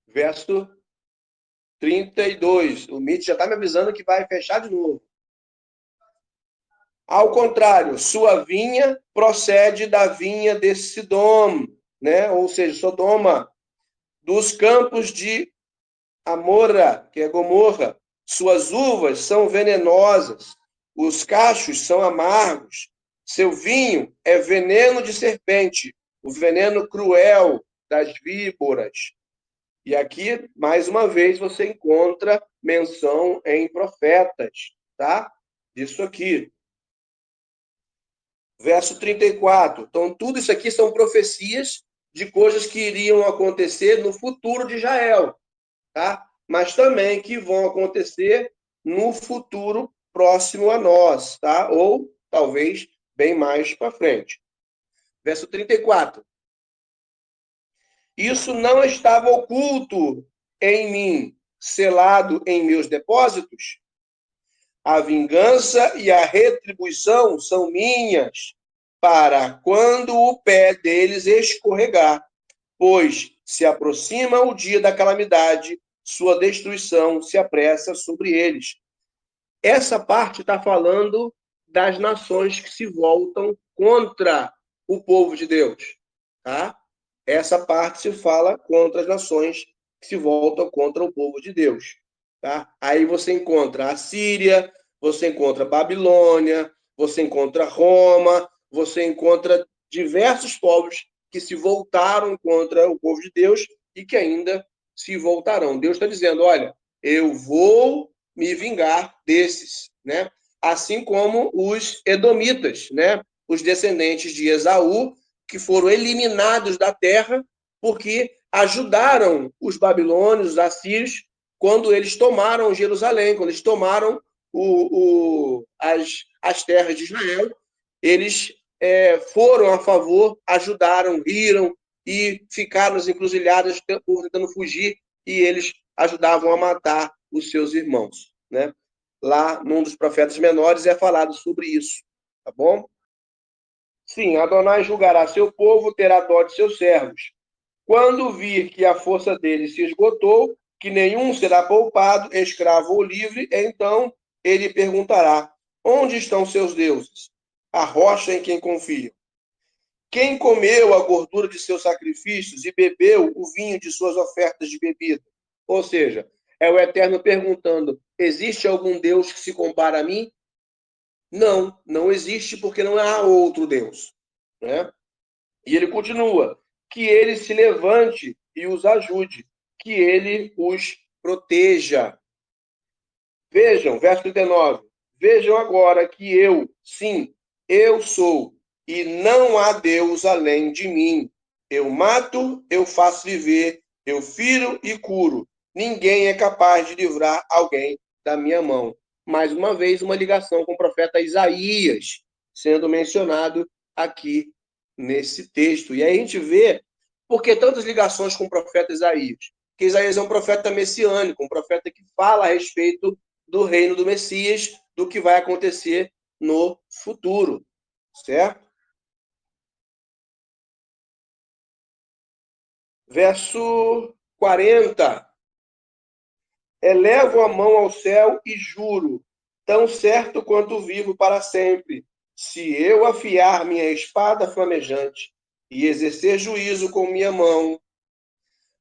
Verso 32. O Mitch já está me avisando que vai fechar de novo. Ao contrário, sua vinha procede da vinha de Sidom, né? Ou seja, Sodoma, dos campos de Amora, que é Gomorra. Suas uvas são venenosas, os cachos são amargos, seu vinho é veneno de serpente, o veneno cruel das víboras. E aqui, mais uma vez, você encontra menção em profetas, tá? Isso aqui. Verso 34. Então, tudo isso aqui são profecias de coisas que iriam acontecer no futuro de Israel, tá? Mas também que vão acontecer no futuro próximo a nós, tá? Ou talvez bem mais para frente. Verso 34. Isso não estava oculto em mim, selado em meus depósitos? A vingança e a retribuição são minhas, para quando o pé deles escorregar, pois se aproxima o dia da calamidade, sua destruição se apressa sobre eles. Essa parte está falando das nações que se voltam contra o povo de Deus, tá? Essa parte se fala contra as nações que se voltam contra o povo de Deus, tá? Aí você encontra a Síria, você encontra a Babilônia, você encontra Roma, você encontra diversos povos que se voltaram contra o povo de Deus e que ainda se voltarão. Deus está dizendo, olha, eu vou me vingar desses, né? Assim como os edomitas, né? Os descendentes de Esaú, que foram eliminados da terra porque ajudaram os babilônios, os assírios, quando eles tomaram Jerusalém, quando eles tomaram as terras de Israel, eles foram a favor, ajudaram, riram e ficaram nas encruzilhadas tentando fugir, e eles ajudavam a matar os seus irmãos, né? Lá, num dos profetas menores, é falado sobre isso, tá bom? Sim, Adonai julgará seu povo, terá dó de seus servos. Quando vir que a força deles se esgotou, que nenhum será poupado, escravo ou livre, então ele perguntará: onde estão seus deuses? A rocha em quem confiam. Quem comeu a gordura de seus sacrifícios e bebeu o vinho de suas ofertas de bebida? Ou seja, é o Eterno perguntando: existe algum Deus que se compara a mim? Não, não existe, porque não há outro Deus, né? E ele continua: que ele se levante e os ajude, que ele os proteja. Vejam, verso 39. Vejam agora que eu, sim, eu sou, e não há Deus além de mim. Eu mato, eu faço viver, eu firo e curo. Ninguém é capaz de livrar alguém da minha mão. Mais uma vez, uma ligação com o profeta Isaías sendo mencionado aqui nesse texto. E aí a gente vê por que tantas ligações com o profeta Isaías. Porque Isaías é um profeta messiânico, um profeta que fala a respeito do reino do Messias, do que vai acontecer no futuro, certo? Verso 40. Elevo a mão ao céu e juro, tão certo quanto vivo para sempre, se eu afiar minha espada flamejante e exercer juízo com minha mão,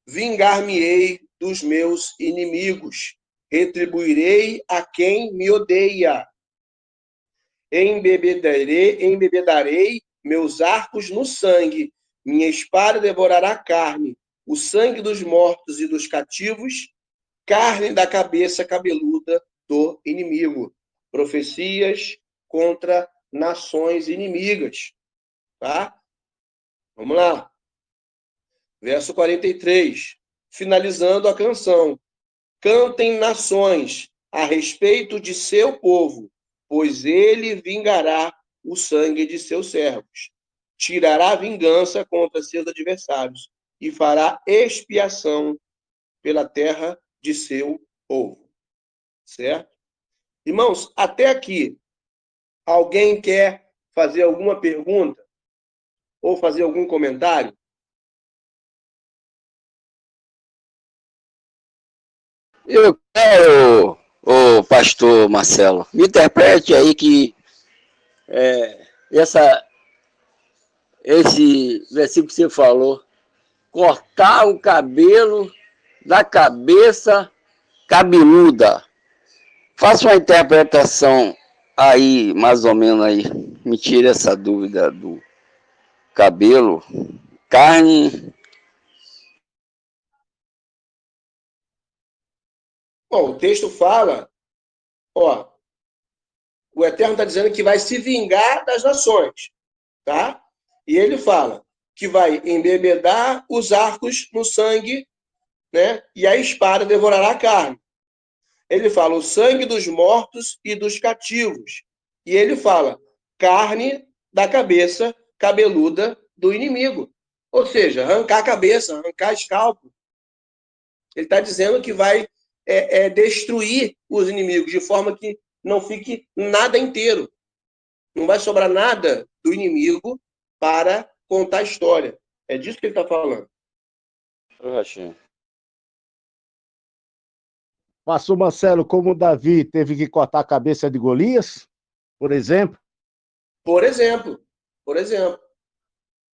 vingar-me-ei dos meus inimigos, retribuirei a quem me odeia. Embebedarei meus arcos no sangue, minha espada devorará carne, o sangue dos mortos e dos cativos, carne da cabeça cabeluda do inimigo. Profecias contra nações inimigas. Tá? Vamos lá. Verso 43. Finalizando a canção. Cantem nações a respeito de seu povo, pois ele vingará o sangue de seus servos. Tirará vingança contra seus adversários e fará expiação pela terra de seu povo. Certo? Irmãos, até aqui, alguém quer fazer alguma pergunta ou fazer algum comentário? Eu quero, o pastor Marcelo, me interprete aí que esse versículo que você falou, cortar o cabelo da cabeça cabeluda. Faça uma interpretação aí, mais ou menos aí. Me tire essa dúvida do cabelo, carne. Bom, o texto fala, ó, o Eterno está dizendo que vai se vingar das nações, tá? E ele fala que vai embebedar os arcos no sangue, né? E a espada devorará a carne. Ele fala o sangue dos mortos e dos cativos. E ele fala carne da cabeça cabeluda do inimigo. Ou seja, arrancar a cabeça, arrancar escalpo. Ele está dizendo que vai destruir os inimigos, de forma que não fique nada inteiro. Não vai sobrar nada do inimigo para contar a história. É disso que ele está falando. Eu achei. Pastor Marcelo, como Davi teve que cortar a cabeça de Golias, por exemplo? Por exemplo,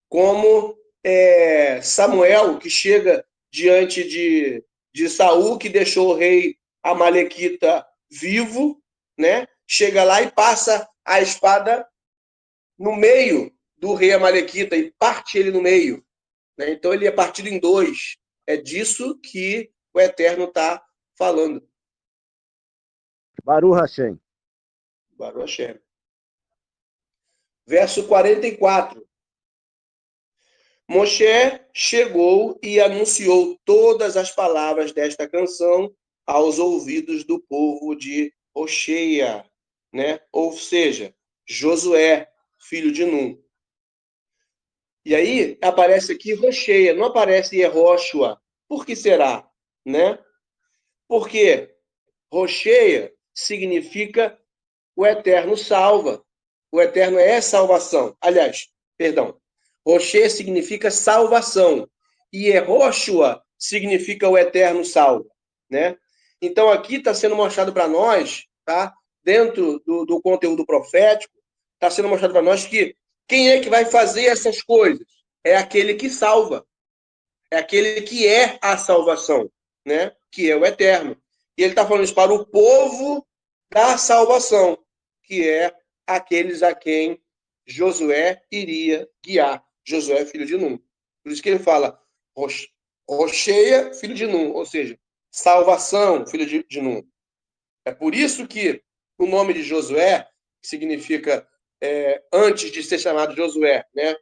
como Samuel, que chega diante de Saul, que deixou o rei Amalequita vivo, né? Chega lá e passa a espada no meio do rei Amalequita e parte ele no meio, né? Então ele é partido em dois. É disso que o Eterno está falando. Baruch Hashem. Baruch Hashem. Verso 44. Moshe chegou e anunciou todas as palavras desta canção aos ouvidos do povo de Oxeia, né? Ou seja, Josué, filho de Nun. E aí aparece aqui Rocheia, não aparece Yehoshua. Por que será? Né? Porque Rocheia significa o Eterno salva. O Eterno é salvação. Aliás, perdão. Rocheia significa salvação. E Yehoshua significa o Eterno salva. Né? Então aqui está sendo mostrado para nós, tá? Dentro do conteúdo profético, está sendo mostrado para nós que quem é que vai fazer essas coisas? É aquele que salva. É aquele que é a salvação, né? Que é o Eterno. E ele está falando isso para o povo da salvação, que é aqueles a quem Josué iria guiar. Josué, filho de Num. Por isso que ele fala Rocheia, filho de Num, ou seja, salvação, filho de Num. É por isso que o nome de Josué, que significa antes de ser chamado Josué, né?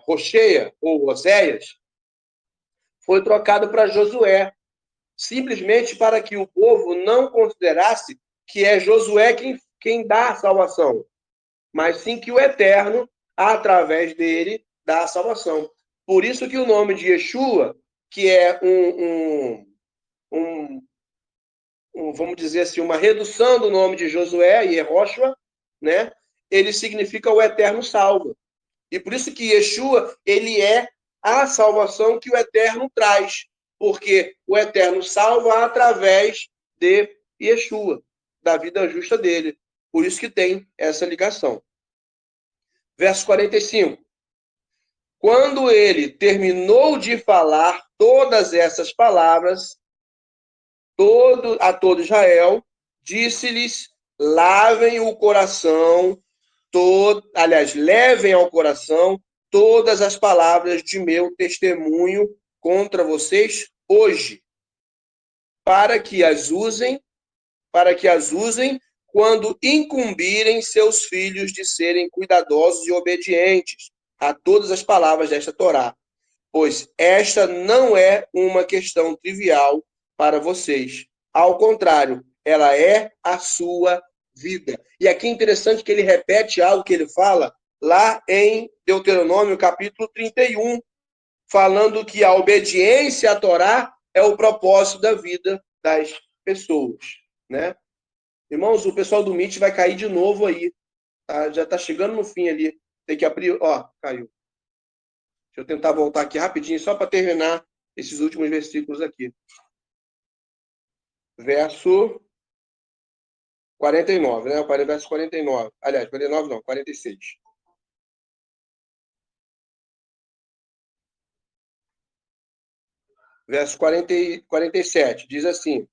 Rocheia ou Oséias, foi trocado para Josué, simplesmente para que o povo não considerasse que é Josué quem dá a salvação, mas sim que o Eterno, através dele, dá a salvação. Por isso que o nome de Yeshua, que é vamos dizer assim, uma redução do nome de Josué e Yehoshua, né? Ele significa o Eterno salva. E por isso que Yeshua, ele é a salvação que o Eterno traz, porque o Eterno salva através de Yeshua, da vida justa dele. Por isso que tem essa ligação. Verso 45. Quando ele terminou de falar todas essas palavras a todo Israel, disse-lhes: lavem o coração, levem ao coração todas as palavras de meu testemunho contra vocês hoje, para que as usem quando incumbirem seus filhos de serem cuidadosos e obedientes a todas as palavras desta Torá, pois esta não é uma questão trivial para vocês. Ao contrário, ela é a sua vida. E aqui é interessante que ele repete algo que ele fala lá em Deuteronômio, capítulo 31, falando que a obediência à Torá é o propósito da vida das pessoas, né? Irmãos, o pessoal do Meet vai cair de novo aí, tá? Já está chegando no fim ali. Tem que abrir, ó, caiu. Deixa eu tentar voltar aqui rapidinho, só para terminar esses últimos versículos aqui. Verso 49, né? Verso 49. Aliás, 49 não, 46. Verso 47, diz assim.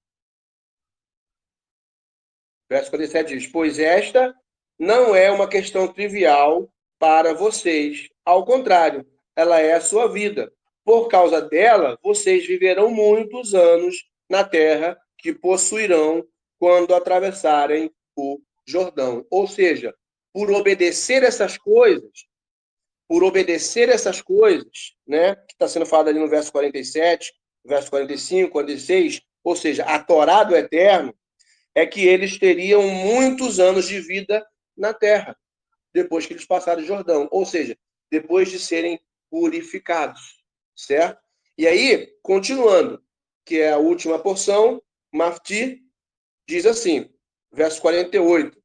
Verso 47 diz: pois esta não é uma questão trivial para vocês. Ao contrário, ela é a sua vida. Por causa dela, vocês viverão muitos anos na terra que possuirão quando atravessarem o Jordão. Ou seja, por obedecer essas coisas, né, que está sendo falado ali no verso 47, verso 45, 46, ou seja, a Torá do Eterno, é que eles teriam muitos anos de vida na terra, depois que eles passaram o Jordão, ou seja, depois de serem purificados, certo? E aí, continuando, que é a última porção, Mafti diz assim, verso 48.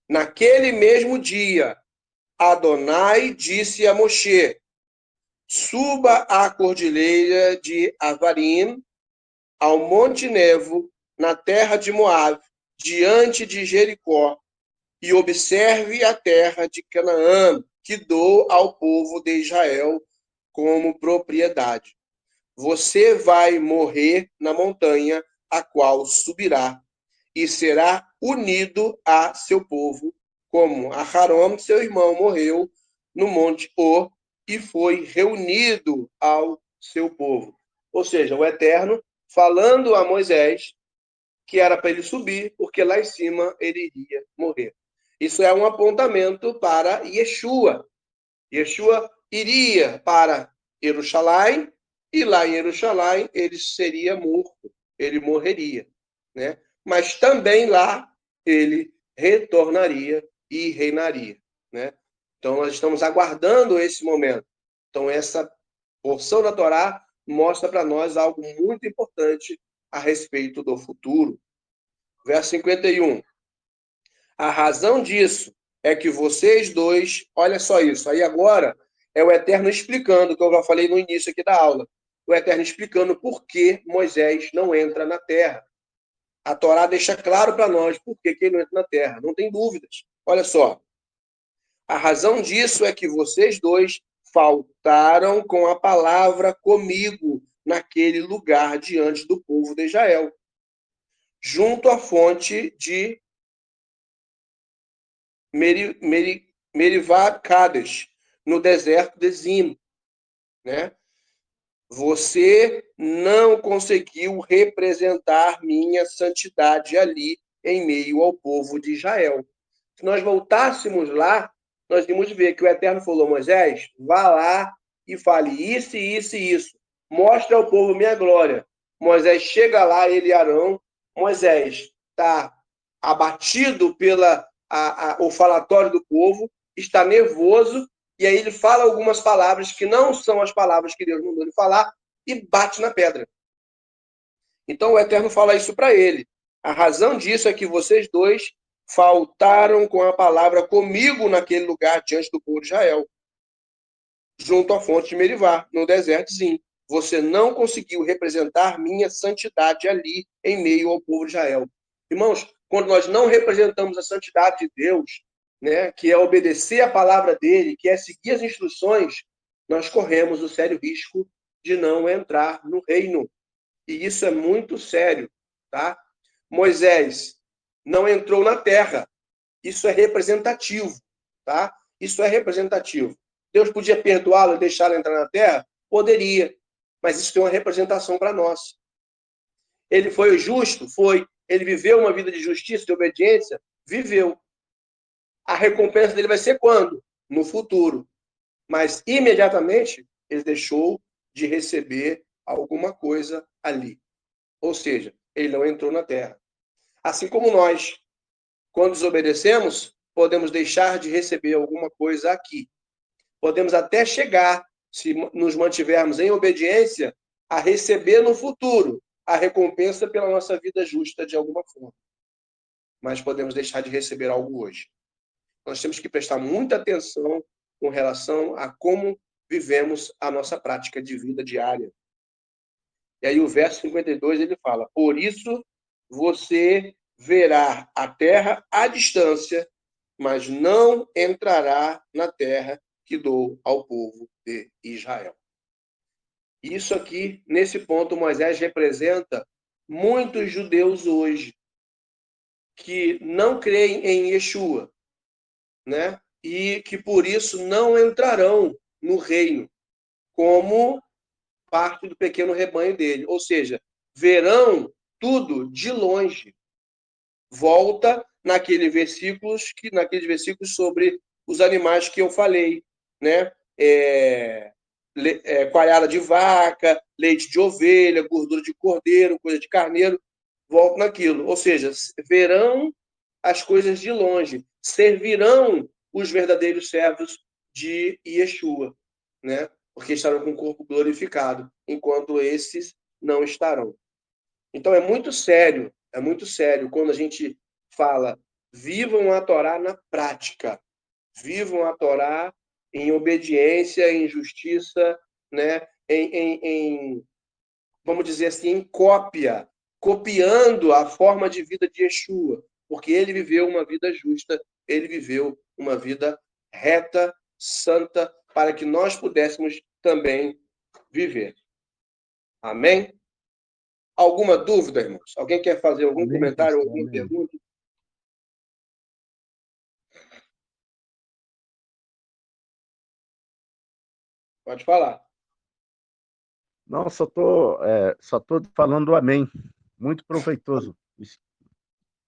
Naquele mesmo dia, Adonai disse a Moshe: suba à cordilheira de Avarim, ao Monte Nevo, na terra de Moabe, diante de Jericó, e observe a terra de Canaã, que dou ao povo de Israel como propriedade. Você vai morrer na montanha, a qual subirá, e será unido a seu povo, como Aharon, seu irmão, morreu no monte Or, e foi reunido ao seu povo. Ou seja, o Eterno falando a Moisés que era para ele subir, porque lá em cima ele iria morrer. Isso é um apontamento para Yeshua. Yeshua iria para Jerusalém, e lá em Jerusalém ele seria morto, ele morreria, né? Mas também lá ele retornaria e reinaria, né? Então, nós estamos aguardando esse momento. Então, essa porção da Torá mostra para nós algo muito importante a respeito do futuro. Verso 51. A razão disso é que vocês dois, olha só isso, aí agora é o Eterno explicando, que eu já falei no início aqui da aula, o Eterno explicando por que Moisés não entra na terra. A Torá deixa claro para nós por que ele não entra na terra, não tem dúvidas. Olha só, a razão disso é que vocês dois faltaram com a palavra comigo naquele lugar diante do povo de Israel, junto à fonte de Merivá Kadesh, no deserto de Zim, né? Você não conseguiu representar minha santidade ali em meio ao povo de Israel. Se nós voltássemos lá, nós íamos ver que o Eterno falou: Moisés, vá lá e fale isso, isso e isso. Mostra ao povo minha glória. Moisés chega lá, ele e Arão. Moisés está abatido pela o falatório do povo, está nervoso, e aí ele fala algumas palavras que não são as palavras que Deus mandou ele falar e bate na pedra. Então o Eterno fala isso para ele. A razão disso é que vocês dois faltaram com a palavra comigo naquele lugar diante do povo de Israel, junto à fonte de Merivá, no desertozinho. Você não conseguiu representar minha santidade ali em meio ao povo de Israel. Irmãos, quando nós não representamos a santidade de Deus, né, que é obedecer a palavra dele, que é seguir as instruções, nós corremos o sério risco de não entrar no reino. E isso é muito sério, tá? Moisés não entrou na terra. Isso é representativo, tá? Isso é representativo. Deus podia perdoá-lo e deixá-lo entrar na terra? Poderia, mas isso tem uma representação para nós. Ele foi justo? Foi. Ele viveu uma vida de justiça, de obediência? Viveu. A recompensa dele vai ser quando? No futuro. Mas, imediatamente, ele deixou de receber alguma coisa ali. Ou seja, ele não entrou na terra. Assim como nós, quando desobedecemos, podemos deixar de receber alguma coisa aqui. Podemos até chegar, se nos mantivermos em obediência, a receber no futuro a recompensa pela nossa vida justa de alguma forma. Mas podemos deixar de receber algo hoje. Nós temos que prestar muita atenção com relação a como vivemos a nossa prática de vida diária. E aí o verso 52 ele fala: por isso você verá a terra à distância, mas não entrará na terra que dou ao povo de Israel. Isso aqui, nesse ponto, Moisés representa muitos judeus hoje que não creem em Yeshua, né? E que por isso não entrarão no reino como parte do pequeno rebanho dele. Ou seja, verão tudo de longe. Volta naqueles versículos sobre os animais que eu falei, né? Coalhada de vaca, leite de ovelha, gordura de cordeiro, coisa de carneiro, volta naquilo. Ou seja, verão as coisas de longe, servirão os verdadeiros servos de Yeshua, né? Porque estarão com o corpo glorificado, enquanto esses não estarão. Então é muito sério quando a gente fala: vivam a Torá na prática, vivam a Torá em obediência, em justiça, né? Vamos dizer assim, em cópia, copiando a forma de vida de Yeshua, porque ele viveu uma vida justa, ele viveu uma vida reta, santa, para que nós pudéssemos também viver. Amém? Alguma dúvida, irmãos? Alguém quer fazer algum comentário ou alguma pergunta? Pode falar. Não, só tô falando amém. Muito proveitoso.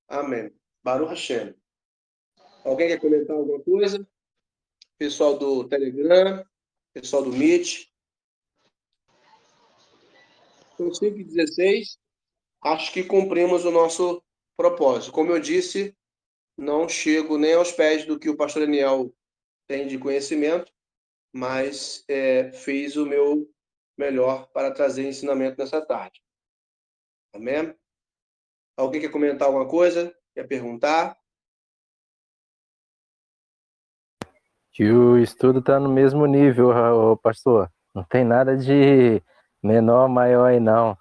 Amém. Baruch Hashem. Alguém quer comentar alguma coisa? Pessoal do Telegram, pessoal do Meet. São 5h16. Acho que cumprimos o nosso propósito. Como eu disse, não chego nem aos pés do que o pastor Daniel tem de conhecimento, mas fiz o meu melhor para trazer ensinamento nessa tarde. Amém? Alguém quer comentar alguma coisa? Quer perguntar? Que o estudo está no mesmo nível, ô pastor. Não tem nada de menor, maior aí, não.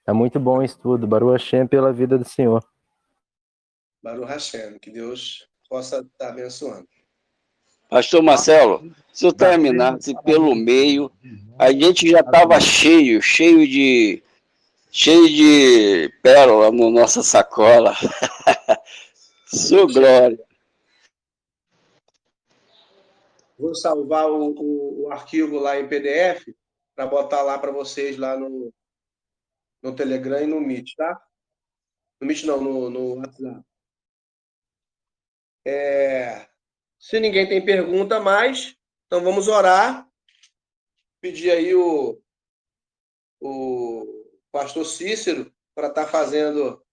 É muito bom o estudo. Baruch Hashem pela vida do Senhor. Baruch Hashem, que Deus possa estar abençoando. Pastor Marcelo, se eu terminasse pelo meio, a gente já estava cheio de pérola na nossa sacola. Sua glória. Vou salvar o arquivo lá em PDF para botar lá para vocês lá no Telegram e no Meet, tá? No Meet não, no WhatsApp. Se ninguém tem pergunta mais, então vamos orar. Pedir aí o pastor Cícero para estar fazendo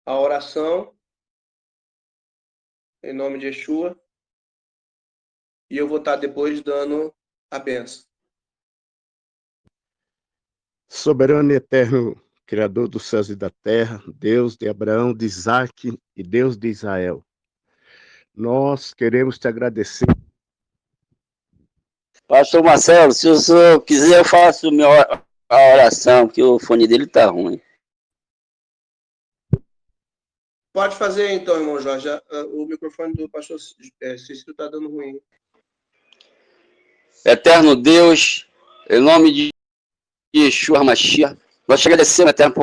a oração em nome de Yeshua. E eu vou estar depois dando a benção. Soberano e eterno, Criador dos céus e da terra, Deus de Abraão, de Isaque e Deus de Israel. Nós queremos te agradecer. Pastor Marcelo, se o senhor quiser, eu faço a oração, que o fone dele está ruim. Pode fazer então, irmão Jorge. O microfone do pastor Cícero está dando ruim. Eterno Deus, em nome de Yeshua Mashiach, nós te agradecemos, Eterno,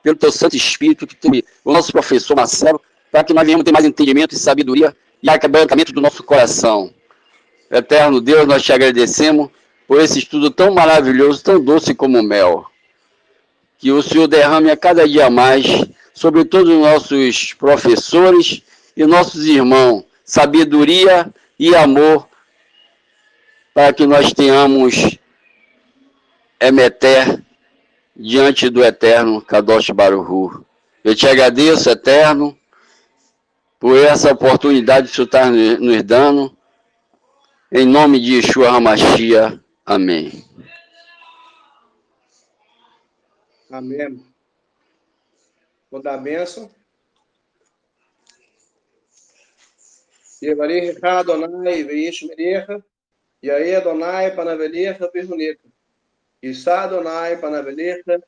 pelo teu Santo Espírito, que tem o nosso professor Marcelo, para que nós venhamos ter mais entendimento e sabedoria e arrebatamento do nosso coração. Eterno Deus, nós te agradecemos por esse estudo tão maravilhoso, tão doce como mel. Que o Senhor derrame a cada dia mais sobre todos os nossos professores e nossos irmãos sabedoria e amor para que nós tenhamos Emeter diante do Eterno Kadosh Baruch Hu. Eu te agradeço, Eterno, por essa oportunidade que o Senhor está nos dando. Em nome de Yeshua HaMashiach. Amém. Amém. Vou dar a bênção. Yevarich Adonai veish merecha. Yae Adonai panavelecha perrunecha. Issa Adonai panavelecha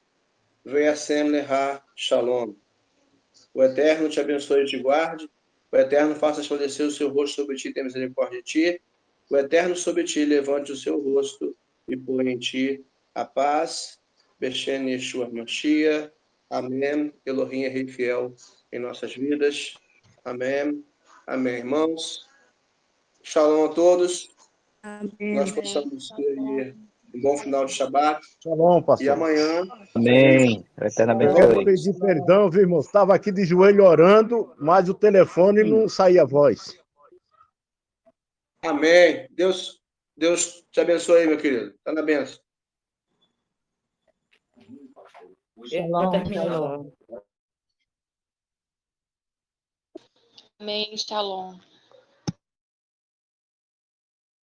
veiasem leha shalom. O Eterno te abençoe e te guarde. O Eterno faça resplandecer o seu rosto sobre ti, tenha misericórdia de ti. O Eterno sobre ti levante o seu rosto e põe em ti a paz. Beshen Yeshua Mashiach. Amém. Elohim é rei fiel em nossas vidas. Amém. Amém, irmãos. Shalom a todos. Amém. Nós possamos ter aí um bom final de Shabbat. Shalom, pastor. E amanhã... Amém. O Eterno Eu abençoe. pedi perdão, viu, irmão? Estava aqui de joelho orando, mas o telefone não saía a voz. Amém. Deus te abençoe aí, meu querido. Tá na benção. Shalom, shalom. Amém, shalom.